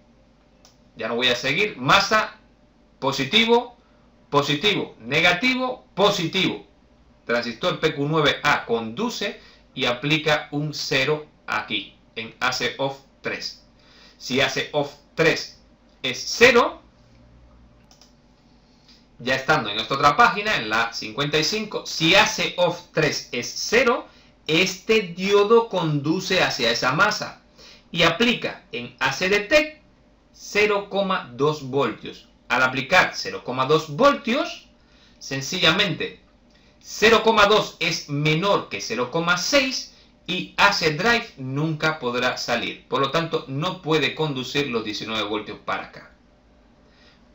S1: ya no voy a seguir, masa positivo, positivo, negativo, positivo. Transistor PQ9A conduce y aplica un 0 aquí, en AC off 3. Si AC off 3 es 0, ya estando en nuestra otra página, en la 55, si AC off 3 es 0, este diodo conduce hacia esa masa y aplica en AC detect 0,2 voltios. Al aplicar 0,2 voltios, sencillamente 0,2 es menor que 0,6 y AC drive nunca podrá salir. Por lo tanto, no puede conducir los 19 voltios para acá.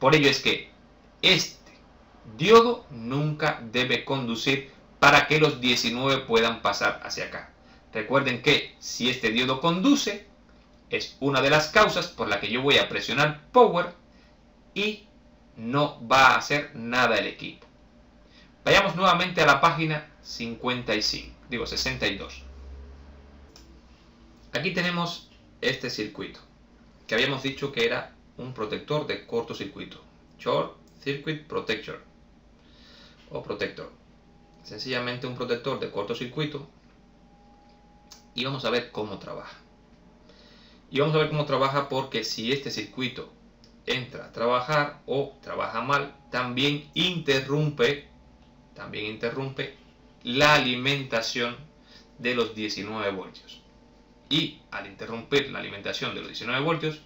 S1: Por ello es que este diodo nunca debe conducir para que los 19 puedan pasar hacia acá. Recuerden que si este diodo conduce, es una de las causas por la que yo voy a presionar power y no va a hacer nada el equipo. Vayamos nuevamente a la página 62. Aquí tenemos este circuito, que habíamos dicho que era un protector de cortocircuito. Short Circuit Protector o protector. Sencillamente un protector de cortocircuito. Y vamos a ver cómo trabaja. Y vamos a ver cómo trabaja porque si este circuito entra a trabajar o trabaja mal, también interrumpe la alimentación de los 19 voltios. Y al interrumpir la alimentación de los 19 voltios,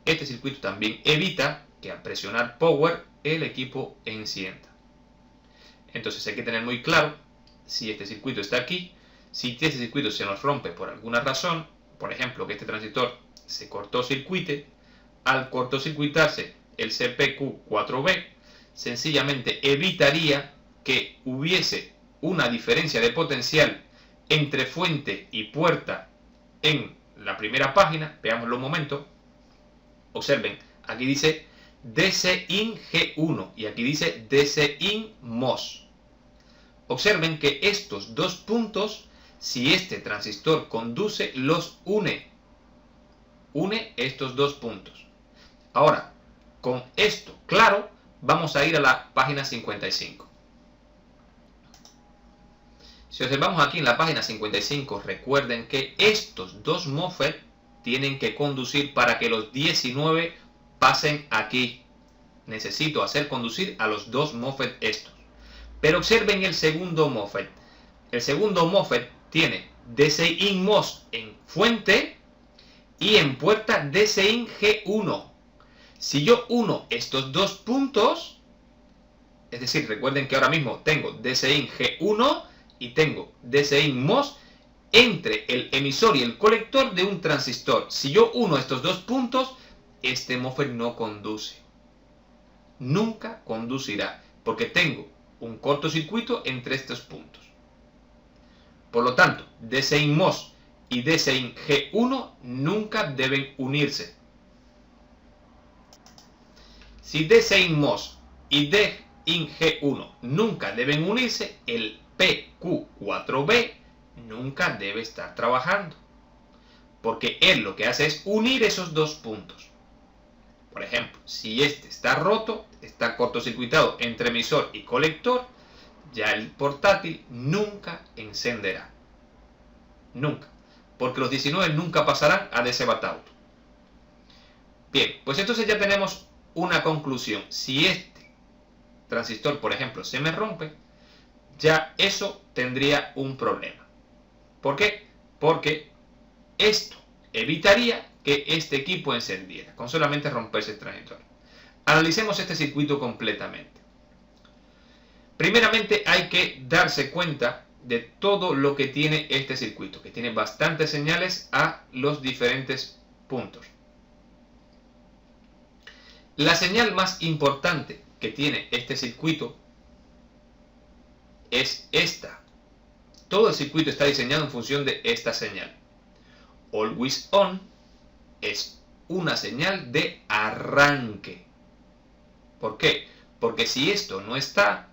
S1: este circuito también evita que al presionar power el equipo encienda. Entonces hay que tener muy claro si este circuito está aquí, si este circuito se nos rompe por alguna razón, por ejemplo que este transistor se cortocircuite, al cortocircuitarse el CPQ4B, sencillamente evitaría que hubiese una diferencia de potencial entre fuente y puerta en la primera página. Veámoslo un momento. Observen, aquí dice DC in G1 y aquí dice DC in MOS. Observen que estos dos puntos, si este transistor conduce, los une estos dos puntos. Ahora, con esto claro, vamos a ir a la página 55. Si observamos aquí en la página 55, recuerden que estos dos MOSFET tienen que conducir para que los 19 pasen aquí. Necesito hacer conducir a los dos MOSFET estos. Pero observen el segundo MOSFET. El segundo MOSFET tiene DC in MOS en fuente y en puerta DC in G1. Si yo uno estos dos puntos, es decir, recuerden que ahora mismo tengo DC in G1 y tengo DC in MOS entre el emisor y el colector de un transistor. Si yo uno estos dos puntos, este MOSFET no conduce. Nunca conducirá, porque tengo un cortocircuito entre estos puntos. Por lo tanto, DC in MOS y DC in G1 nunca deben unirse. Si DC in MOS y DC in G1 nunca deben unirse, el PQ4B nunca debe estar trabajando, porque él lo que hace es unir esos dos puntos. Por ejemplo, si este está roto, está cortocircuitado entre emisor y colector, ya el portátil nunca encenderá. Nunca. Porque los 19 nunca pasarán a DC Bataut. Bien, pues entonces ya tenemos una conclusión. Si este transistor, por ejemplo, se me rompe, ya eso tendría un problema. ¿Por qué? Porque esto evitaría que este equipo encendiera, con solamente romperse el transistor. Analicemos este circuito completamente. Primeramente hay que darse cuenta de todo lo que tiene este circuito, que tiene bastantes señales a los diferentes puntos. La señal más importante que tiene este circuito es esta. Todo el circuito está diseñado en función de esta señal. Always on es una señal de arranque. ¿Por qué? Porque si esto no está,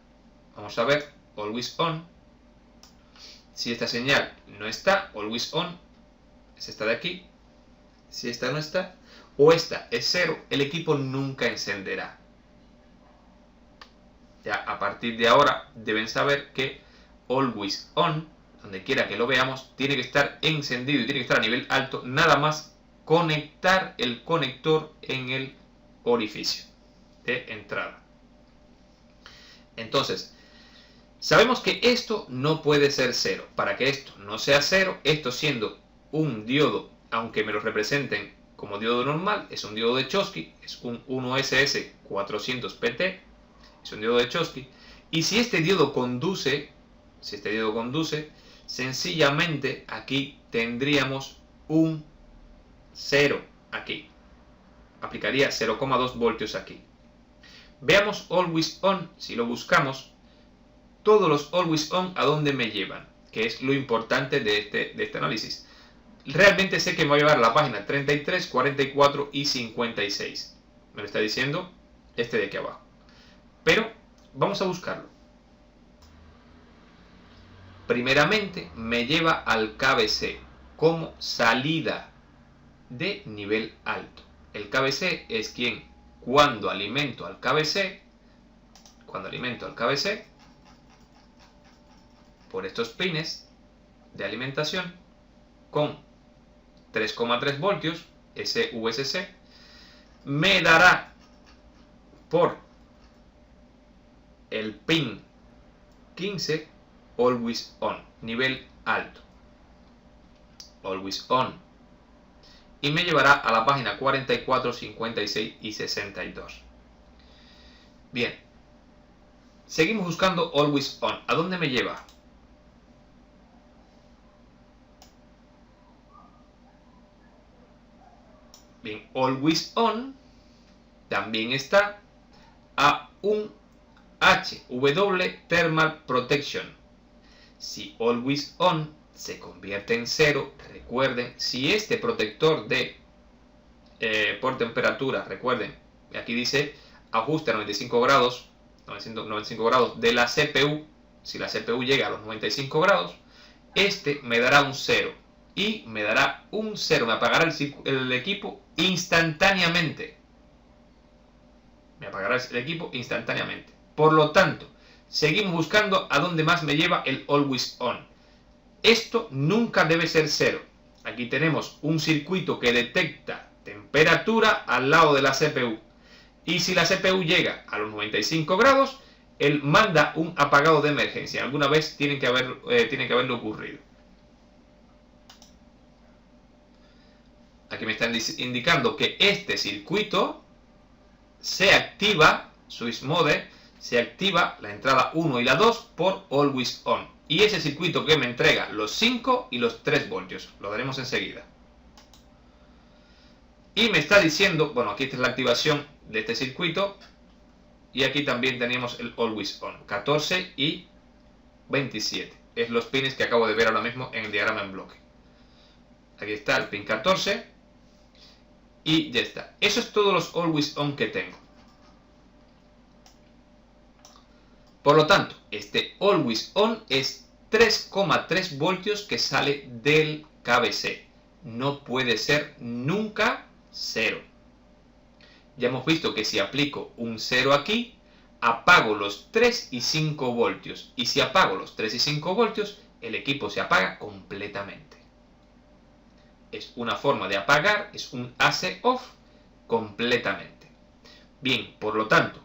S1: vamos a ver, always on, si esta señal no está, always on, es esta de aquí, si esta no está, o esta es 0, el equipo nunca encenderá. Ya a partir de ahora deben saber que always on, donde quiera que lo veamos, tiene que estar encendido y tiene que estar a nivel alto, nada más conectar el conector en el orificio de entrada. Entonces, sabemos que esto no puede ser 0. Para que esto no sea 0, esto siendo un diodo, aunque me lo representen como diodo normal, es un diodo de Schottky, es un 1SS400PT, es un diodo de Schottky, y si este diodo conduce, sencillamente aquí tendríamos un 0 aquí. Aplicaría 0,2 voltios aquí. Veamos always on, si lo buscamos, todos los always on a dónde me llevan, que es lo importante de este análisis. Realmente sé que me va a llevar a la página 33, 44 y 56. Me lo está diciendo este de aquí abajo. Pero vamos a buscarlo. Primeramente me lleva al KBC como salida de nivel alto. El KBC es quien, cuando alimento al KBC, por estos pines de alimentación con 3,3 voltios, SVSC, me dará por el pin 15 always on, nivel alto, always on, y me llevará a la página 44, 56 y 62. Bien, seguimos buscando always on. ¿A dónde me lleva? Bien, always on también está a un HW Thermal Protection. Si always on se convierte en 0, recuerden, si este protector de por temperatura, recuerden, aquí dice ajuste a 95 grados de la CPU, si la CPU llega a los 95 grados, este me dará un 0 y me dará un 0, me apagará el equipo instantáneamente. Por lo tanto, seguimos buscando a dónde más me lleva el always on. Esto nunca debe ser 0. Aquí tenemos un circuito que detecta temperatura al lado de la CPU. Y si la CPU llega a los 95 grados, él manda un apagado de emergencia. Alguna vez tiene que haberlo ocurrido. Aquí me están indicando que este circuito se activa, switch mode, se activa la entrada 1 y la 2 por always on. Y ese circuito que me entrega los 5 y los 3 voltios. Lo daremos enseguida. Y me está diciendo, bueno, aquí está la activación de este circuito. Y aquí también tenemos el always on. 14 y 27. Es los pines que acabo de ver ahora mismo en el diagrama en bloque. Aquí está el pin 14. Y ya está. Eso es todos los always on que tengo. Por lo tanto, este always on es 3,3 voltios que sale del KBC. No puede ser nunca 0. Ya hemos visto que si aplico un 0 aquí, apago los 3 y 5 voltios. Y si apago los 3 y 5 voltios, el equipo se apaga completamente. Es una forma de apagar, es un AC off completamente. Bien, por lo tanto,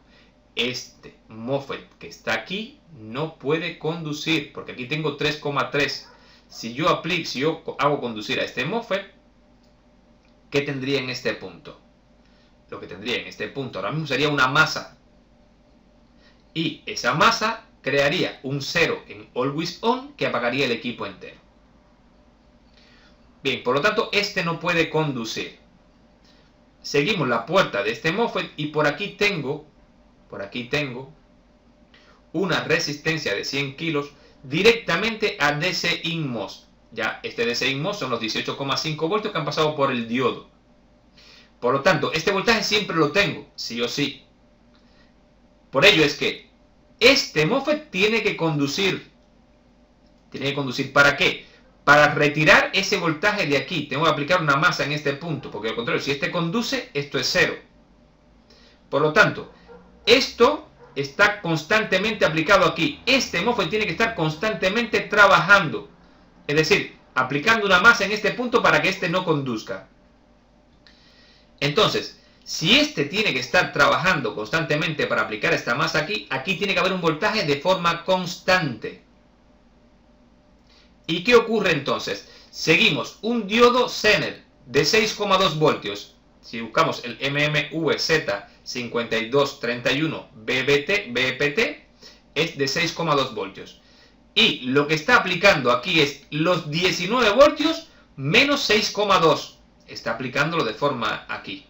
S1: este MOSFET que está aquí no puede conducir, porque aquí tengo 3,3. Si yo hago conducir a este MOSFET, ¿qué tendría en este punto? Lo que tendría en este punto ahora mismo sería una masa. Y esa masa crearía un 0 en Always On que apagaría el equipo entero. Bien, por lo tanto, este no puede conducir. Seguimos la puerta de este MOSFET y por aquí tengo una resistencia de 100 kilos directamente a DC-INMOS. Ya, este DC-INMOS son los 18,5 voltios que han pasado por el diodo. Por lo tanto, este voltaje siempre lo tengo, sí o sí. Por ello es que este MOSFET tiene que conducir. ¿Tiene que conducir para qué? Para retirar ese voltaje de aquí. Tengo que aplicar una masa en este punto, porque al contrario, si este conduce, esto es 0. Por lo tanto, esto está constantemente aplicado aquí. Este MOSFET tiene que estar constantemente trabajando. Es decir, aplicando una masa en este punto para que este no conduzca. Entonces, si este tiene que estar trabajando constantemente para aplicar esta masa aquí, aquí tiene que haber un voltaje de forma constante. ¿Y qué ocurre entonces? Seguimos un diodo Zener de 6,2 voltios. Si buscamos el MMVZ5231 BPT, es de 6,2 voltios. Y lo que está aplicando aquí es los 19 voltios menos 6,2. Está aplicándolo de forma aquí.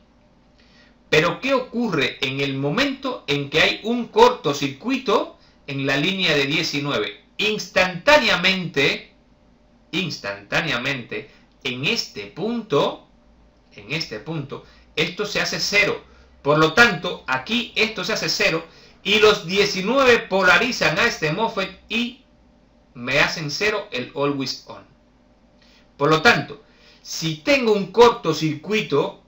S1: Pero ¿qué ocurre en el momento en que hay un cortocircuito en la línea de 19? Instantáneamente, en este punto, esto se hace 0. Por lo tanto, aquí esto se hace 0 y los 19 polarizan a este MOSFET y me hacen 0 el Always On. Por lo tanto, si tengo un cortocircuito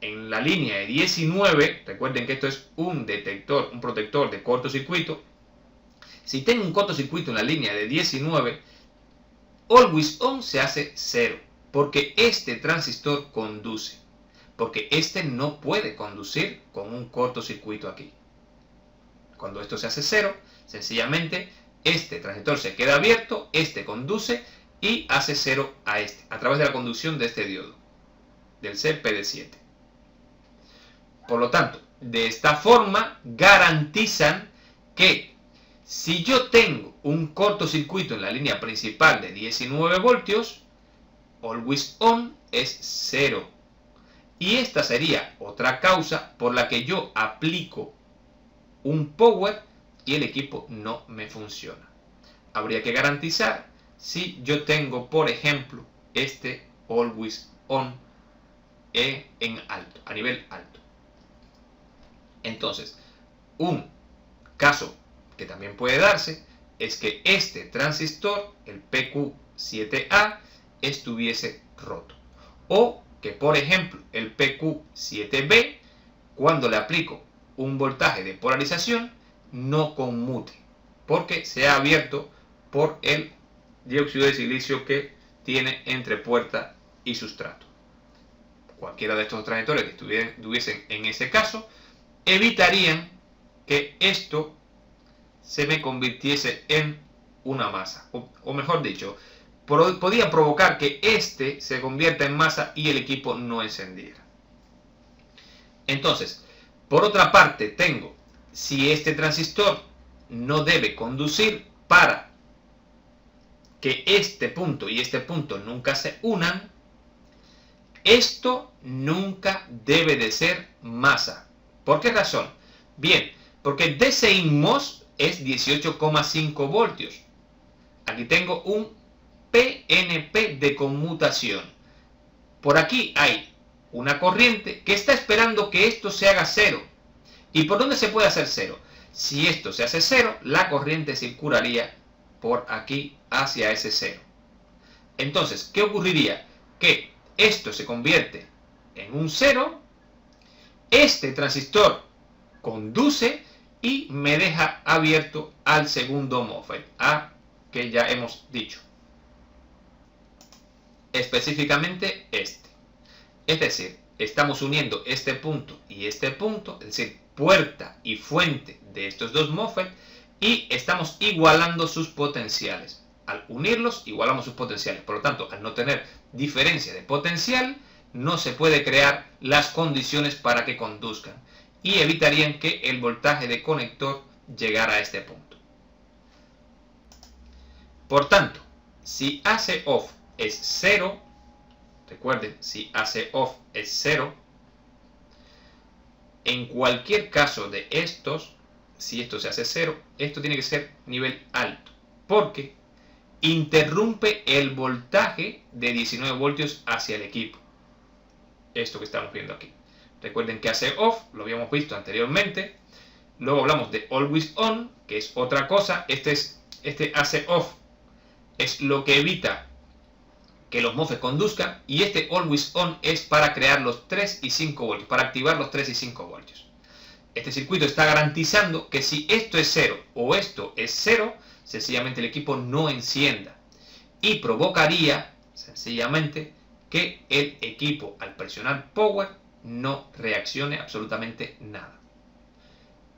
S1: en la línea de 19, recuerden que esto es un protector de cortocircuito. Si tengo un cortocircuito en la línea de 19, Always On se hace 0, porque este transistor conduce. Porque este no puede conducir con un cortocircuito aquí. Cuando esto se hace 0, sencillamente este transistor se queda abierto, este conduce y hace 0 a este, a través de la conducción de este diodo, del CPD7. Por lo tanto, de esta forma garantizan que si yo tengo un cortocircuito en la línea principal de 19 voltios, Always On es 0. Y esta sería otra causa por la que yo aplico un power y el equipo no me funciona. Habría que garantizar si yo tengo, por ejemplo, este Always On en alto, a nivel alto. Entonces, un caso que también puede darse es que este transistor, el PQ7A, estuviese roto. O que, por ejemplo, el PQ7B, cuando le aplico un voltaje de polarización, no conmute, porque se ha abierto por el dióxido de silicio que tiene entre puerta y sustrato. Cualquiera de estos transistores que estuviesen en ese caso, evitarían que esto se me convirtiese en una masa, o mejor dicho, podía provocar que este se convierta en masa y el equipo no encendiera. Entonces, por otra parte, tengo, si este transistor no debe conducir para que este punto y este punto nunca se unan, esto nunca debe de ser masa. ¿Por qué razón? Bien, porque DC-INMOS es 18,5 voltios. Aquí tengo un PNP de conmutación. Por aquí hay una corriente que está esperando que esto se haga 0. ¿Y por dónde se puede hacer 0? Si esto se hace 0, la corriente circularía por aquí hacia ese 0. Entonces, ¿qué ocurriría? Que esto se convierte en un 0, este transistor conduce y me deja abierto al segundo MOSFET, que ya hemos dicho. Específicamente este. Es decir, estamos uniendo este punto y este punto, es decir, puerta y fuente de estos dos MOSFET, y estamos igualando sus potenciales. Al unirlos, igualamos sus potenciales. Por lo tanto, al no tener diferencia de potencial, no se puede crear las condiciones para que conduzcan y evitarían que el voltaje de conector llegara a este punto. Por tanto, si AC off es 0, recuerden, si AC off es 0, en cualquier caso de estos, si esto se hace 0, esto tiene que ser nivel alto, porque interrumpe el voltaje de 19 voltios hacia el equipo. Esto que estamos viendo aquí. Recuerden que AC off lo habíamos visto anteriormente. Luego hablamos de always on, que es otra cosa. Este AC off es lo que evita que los MOSFET conduzcan, y este always on es para crear los 3 y 5 voltios, para activar los 3 y 5 voltios. Este circuito está garantizando que si esto es 0 o esto es 0, sencillamente el equipo no encienda, y provocaría sencillamente que el equipo, al presionar power, no reaccione absolutamente nada.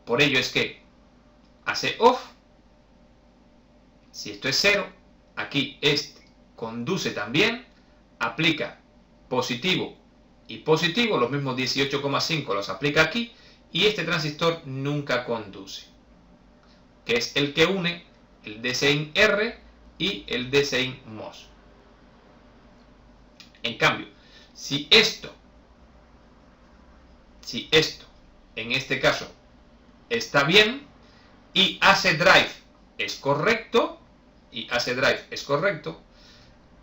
S1: Por ello es que hace off, si esto es 0, aquí este conduce también, aplica positivo y positivo, los mismos 18,5 los aplica aquí, y este transistor nunca conduce, que es el que une el DC-in R y el DC-in MOS. En cambio, si esto en este caso está bien y AC drive es correcto,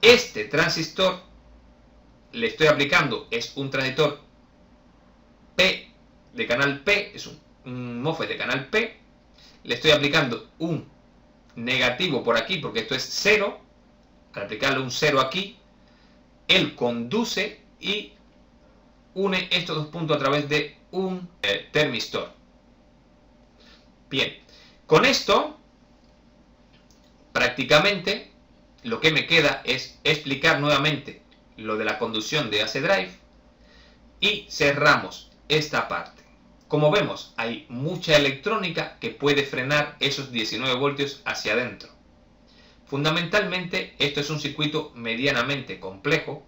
S1: este transistor le estoy aplicando, es un transistor P de canal P, es un MOSFET de canal P, le estoy aplicando un negativo por aquí porque esto es 0, al aplicarle un 0 aquí, él conduce y une estos dos puntos a través de un termistor. Bien, con esto prácticamente lo que me queda es explicar nuevamente lo de la conducción de AC drive y cerramos esta parte. Como vemos, hay mucha electrónica que puede frenar esos 19 voltios hacia adentro. Fundamentalmente, esto es un circuito medianamente complejo,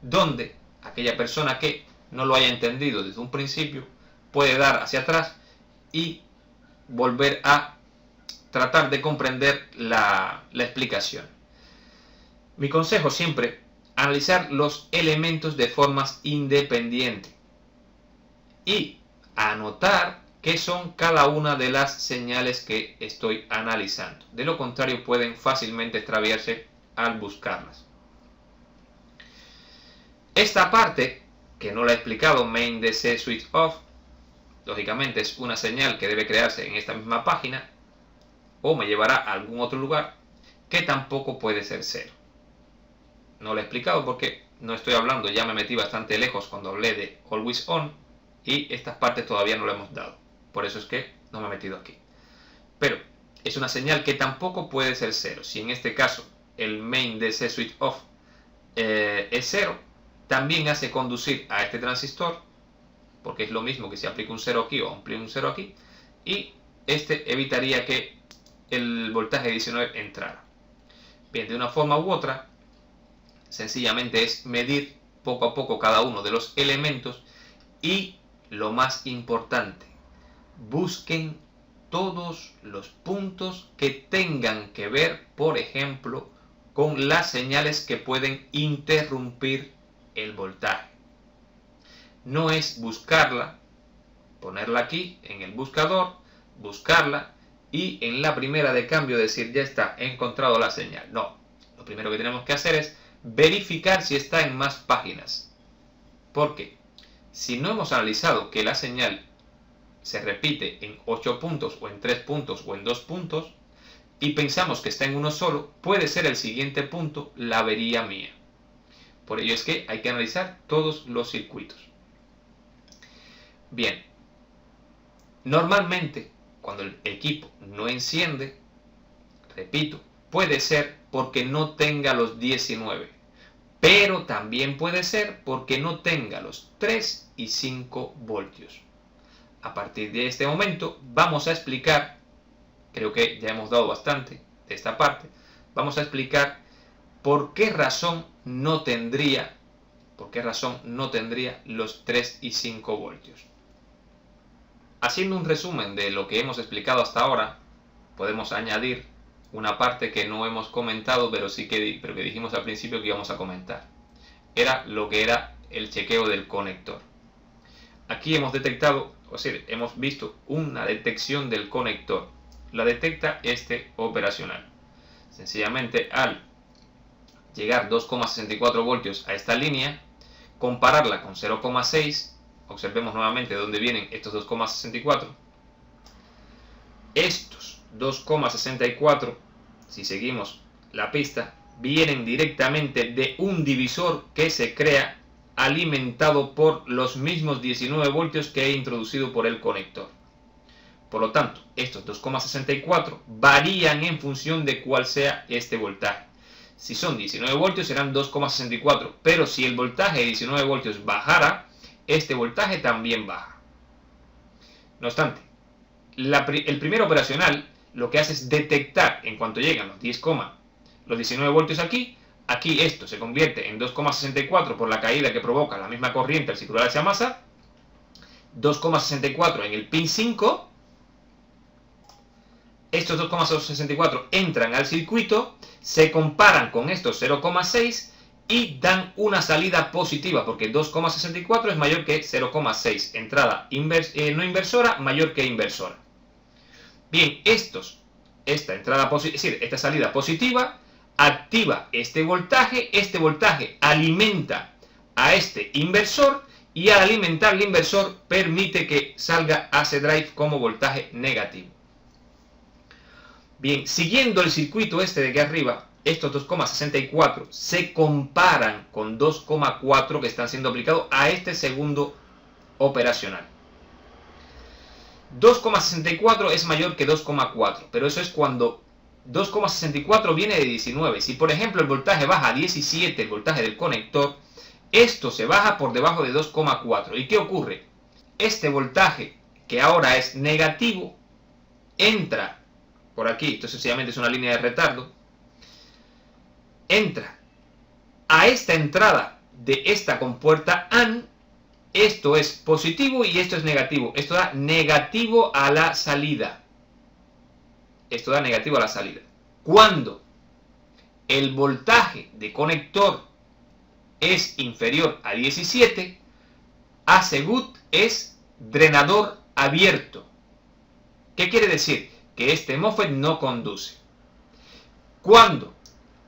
S1: donde aquella persona que no lo haya entendido desde un principio puede dar hacia atrás y volver a tratar de comprender la explicación. Mi consejo siempre, analizar los elementos de formas independientes y anotar qué son cada una de las señales que estoy analizando. De lo contrario, pueden fácilmente extraviarse al buscarlas. Esta parte, que no la he explicado, main DC switch off, lógicamente es una señal que debe crearse en esta misma página o me llevará a algún otro lugar, que tampoco puede ser 0. No lo he explicado porque no estoy hablando, ya me metí bastante lejos cuando hablé de always on y estas partes todavía no lo hemos dado. Por eso es que no me he metido aquí. Pero es una señal que tampoco puede ser 0. Si en este caso el main DC switch off es 0, también hace conducir a este transistor, porque es lo mismo que si aplico un 0 aquí o amplío un 0 aquí, y este evitaría que el voltaje 19 entrara. Bien, de una forma u otra, sencillamente es medir poco a poco cada uno de los elementos y, lo más importante, busquen todos los puntos que tengan que ver, por ejemplo, con las señales que pueden interrumpir el voltaje. No es buscarla, ponerla aquí en el buscador, buscarla y en la primera de cambio decir ya está, he encontrado la señal. No, lo primero que tenemos que hacer es verificar si está en más páginas. Porque si no hemos analizado que la señal se repite en 8 puntos o en 3 puntos o en 2 puntos y pensamos que está en uno solo, puede ser el siguiente punto la avería mía. Por ello es que hay que analizar todos los circuitos. Bien, normalmente cuando el equipo no enciende, repito, puede ser porque no tenga los 19, pero también puede ser porque no tenga los 3 y 5 voltios. A partir de este momento vamos a explicar, creo que ya hemos dado bastante de esta parte, vamos a explicar por qué razón no tendría los 3 y 5 voltios. Haciendo un resumen de lo que hemos explicado hasta ahora, podemos añadir una parte que no hemos comentado, pero que dijimos al principio que íbamos a comentar. Era lo que era el chequeo del conector. Aquí hemos detectado, o sea, hemos visto una detección del conector. La detecta este operacional. Sencillamente al llegar 2,64 voltios a esta línea, compararla con 0,6, observemos nuevamente de dónde vienen estos 2,64. Estos 2,64, si seguimos la pista, vienen directamente de un divisor que se crea alimentado por los mismos 19 voltios que he introducido por el conector. Por lo tanto, estos 2,64 varían en función de cuál sea este voltaje. Si son 19 voltios serán 2,64, pero si el voltaje de 19 voltios bajara, este voltaje también baja. No obstante, el primer operacional lo que hace es detectar en cuanto llegan los 19 voltios aquí esto se convierte en 2,64 por la caída que provoca la misma corriente al circular hacia masa, 2,64 en el pin 5, estos 2,64 entran al circuito, se comparan con estos 0,6 y dan una salida positiva, porque 2,64 es mayor que 0,6, entrada no inversora mayor que inversora. Bien, esta salida positiva activa este voltaje alimenta a este inversor y al alimentar el inversor permite que salga AC drive como voltaje negativo. Bien, siguiendo el circuito este de aquí arriba, estos 2,64 se comparan con 2,4 que están siendo aplicados a este segundo operacional. 2,64 es mayor que 2,4, pero eso es cuando 2,64 viene de 19. Si por ejemplo el voltaje baja a 17, el voltaje del conector, esto se baja por debajo de 2,4. ¿Y qué ocurre? Este voltaje, que ahora es negativo, entra por aquí, esto sencillamente es una línea de retardo, entra a esta entrada de esta compuerta AND. Esto es positivo y esto es negativo. Esto da negativo a la salida. Esto da negativo a la salida. Cuando el voltaje de conector es inferior a 17, AC good es drenador abierto. ¿Qué quiere decir? Que este MOSFET no conduce. Cuando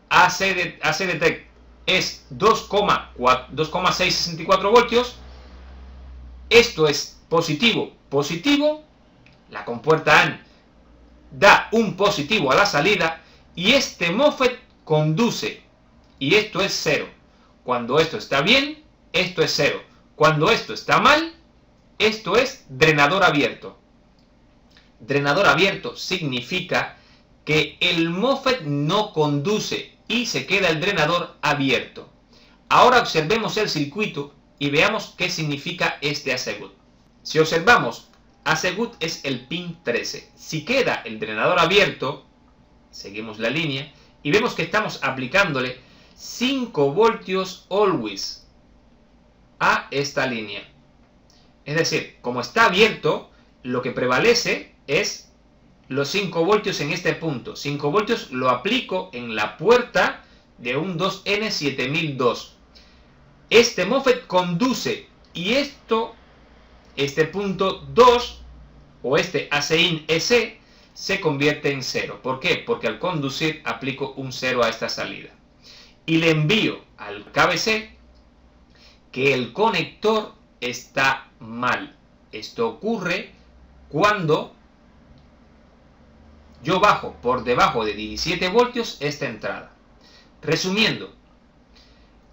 S1: AC detect es 2,664 voltios, esto es positivo, la compuerta AND da un positivo a la salida y este MOSFET conduce y esto es 0. Cuando esto está bien, esto es 0. Cuando esto está mal, esto es drenador abierto. Drenador abierto significa que el MOSFET no conduce y se queda el drenador abierto. Ahora observemos el circuito y veamos qué significa este AC good. Si observamos, AC good es el pin 13. Si queda el drenador abierto, seguimos la línea y vemos que estamos aplicándole 5 voltios always a esta línea. Es decir, como está abierto, lo que prevalece es los 5 voltios en este punto. 5 voltios lo aplico en la puerta de un 2N7002. Este MOSFET conduce y este punto 2 o este AC-IN EC se convierte en 0. ¿Por qué? Porque al conducir aplico un 0 a esta salida. Y le envío al KBC que el conector está mal. Esto ocurre cuando yo bajo por debajo de 17 voltios esta entrada. Resumiendo,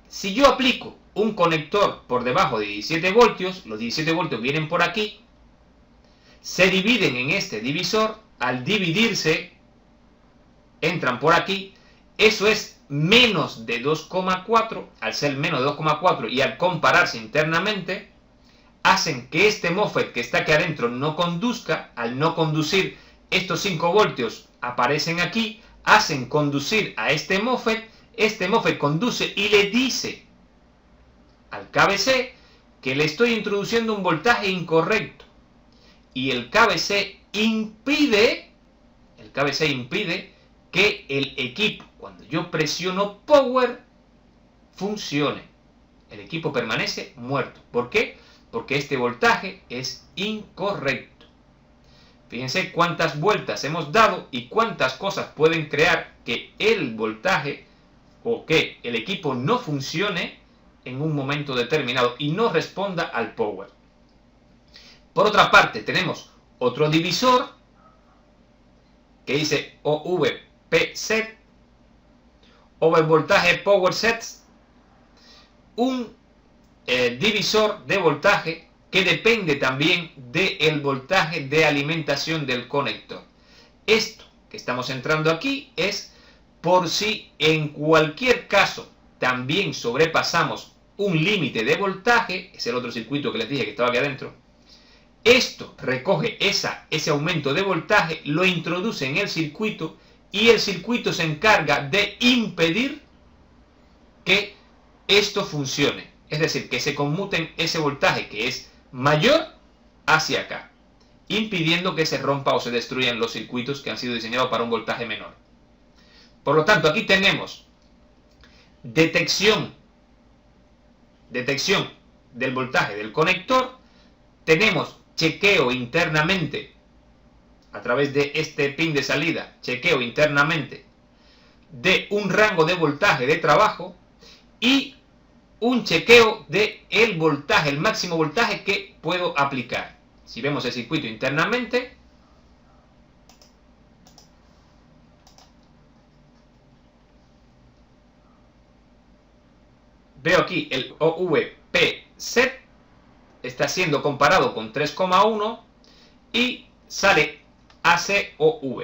S1: si yo aplico un conector por debajo de 17 voltios, los 17 voltios vienen por aquí, se dividen en este divisor, al dividirse, entran por aquí, eso es menos de 2,4, al ser menos de 2,4 y al compararse internamente, hacen que este MOSFET que está aquí adentro no conduzca. Al no conducir, estos 5 voltios aparecen aquí, hacen conducir a este MOSFET conduce y le dice al KBC que le estoy introduciendo un voltaje incorrecto y el KBC impide que el equipo, cuando yo presiono power, funcione. El equipo permanece muerto. ¿Por qué? Porque este voltaje es incorrecto. Fíjense cuántas vueltas hemos dado y cuántas cosas pueden crear que el voltaje o que el equipo no funcione en un momento determinado y no responda al power. Por otra parte, tenemos otro divisor que dice OVP set, overvoltaje power sets, un divisor de voltaje que depende también del voltaje de alimentación del conector. Esto que estamos entrando aquí es por si en cualquier caso también sobrepasamos un límite de voltaje, es el otro circuito que les dije que estaba aquí adentro. Esto recoge ese aumento de voltaje, lo introduce en el circuito y el circuito se encarga de impedir que esto funcione. Es decir, que se conmuten ese voltaje que es mayor hacia acá, impidiendo que se rompa o se destruyan los circuitos que han sido diseñados para un voltaje menor. Por lo tanto, aquí tenemos detección del voltaje del conector, tenemos chequeo internamente a través de este pin de salida, chequeo internamente de un rango de voltaje de trabajo y un chequeo de el voltaje, el máximo voltaje que puedo aplicar. Si vemos el circuito internamente, veo aquí el OVP set está siendo comparado con 3,1 y sale ACOV,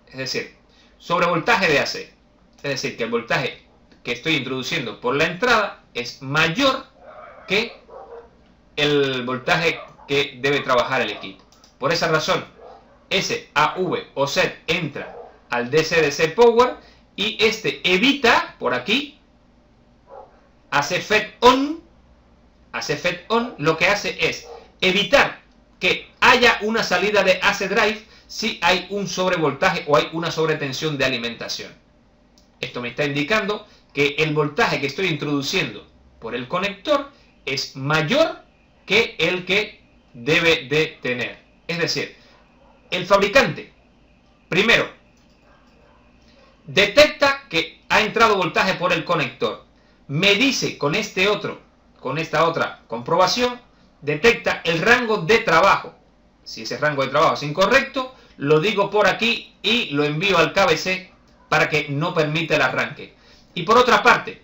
S1: es decir, sobrevoltaje de AC, es decir, que el voltaje que estoy introduciendo por la entrada es mayor que el voltaje que debe trabajar el equipo. Por esa razón, ese AV o set entra al DC-DC Power y este evita, por aquí, hace FET on, lo que hace es evitar que haya una salida de AC Drive si hay un sobrevoltaje o hay una sobretensión de alimentación. Esto me está indicando que el voltaje que estoy introduciendo por el conector es mayor que el que debe de tener. Es decir, el fabricante, primero, detecta que ha entrado voltaje por el conector. Me dice con esta otra comprobación, detecta el rango de trabajo. Si ese rango de trabajo es incorrecto, lo digo por aquí y lo envío al KBC para que no permita el arranque. Y por otra parte,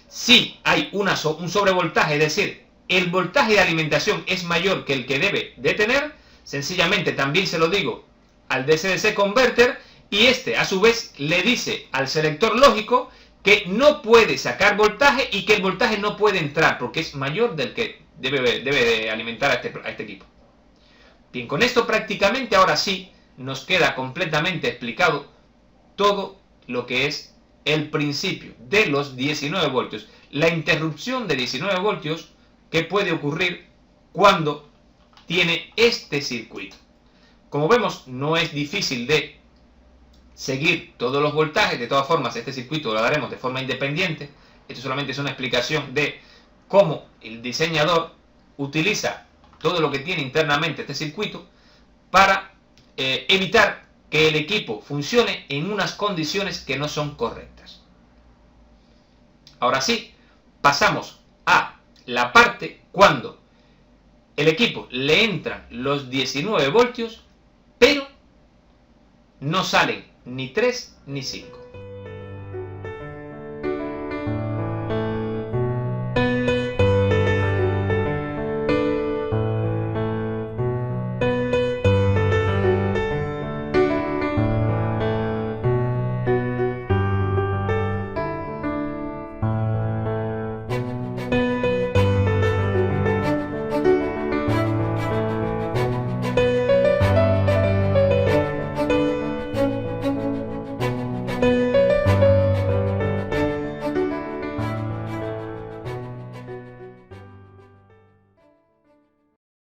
S1: si hay un sobrevoltaje, es decir, el voltaje de alimentación es mayor que el que debe de tener, sencillamente también se lo digo al DC-DC Converter y este a su vez le dice al selector lógico que no puede sacar voltaje y que el voltaje no puede entrar porque es mayor del que debe de alimentar a este equipo. Bien, con esto prácticamente ahora sí nos queda completamente explicado todo lo que es el principio de los 19 voltios, la interrupción de 19 voltios que puede ocurrir cuando tiene este circuito. Como vemos, no es difícil de seguir todos los voltajes. De todas formas, este circuito lo daremos de forma independiente. Esto solamente es una explicación de cómo el diseñador utiliza todo lo que tiene internamente este circuito para evitar que el equipo funcione en unas condiciones que no son correctas. Ahora sí, pasamos a la parte cuando el equipo le entran los 19 voltios, pero no salen ni 3 ni 5.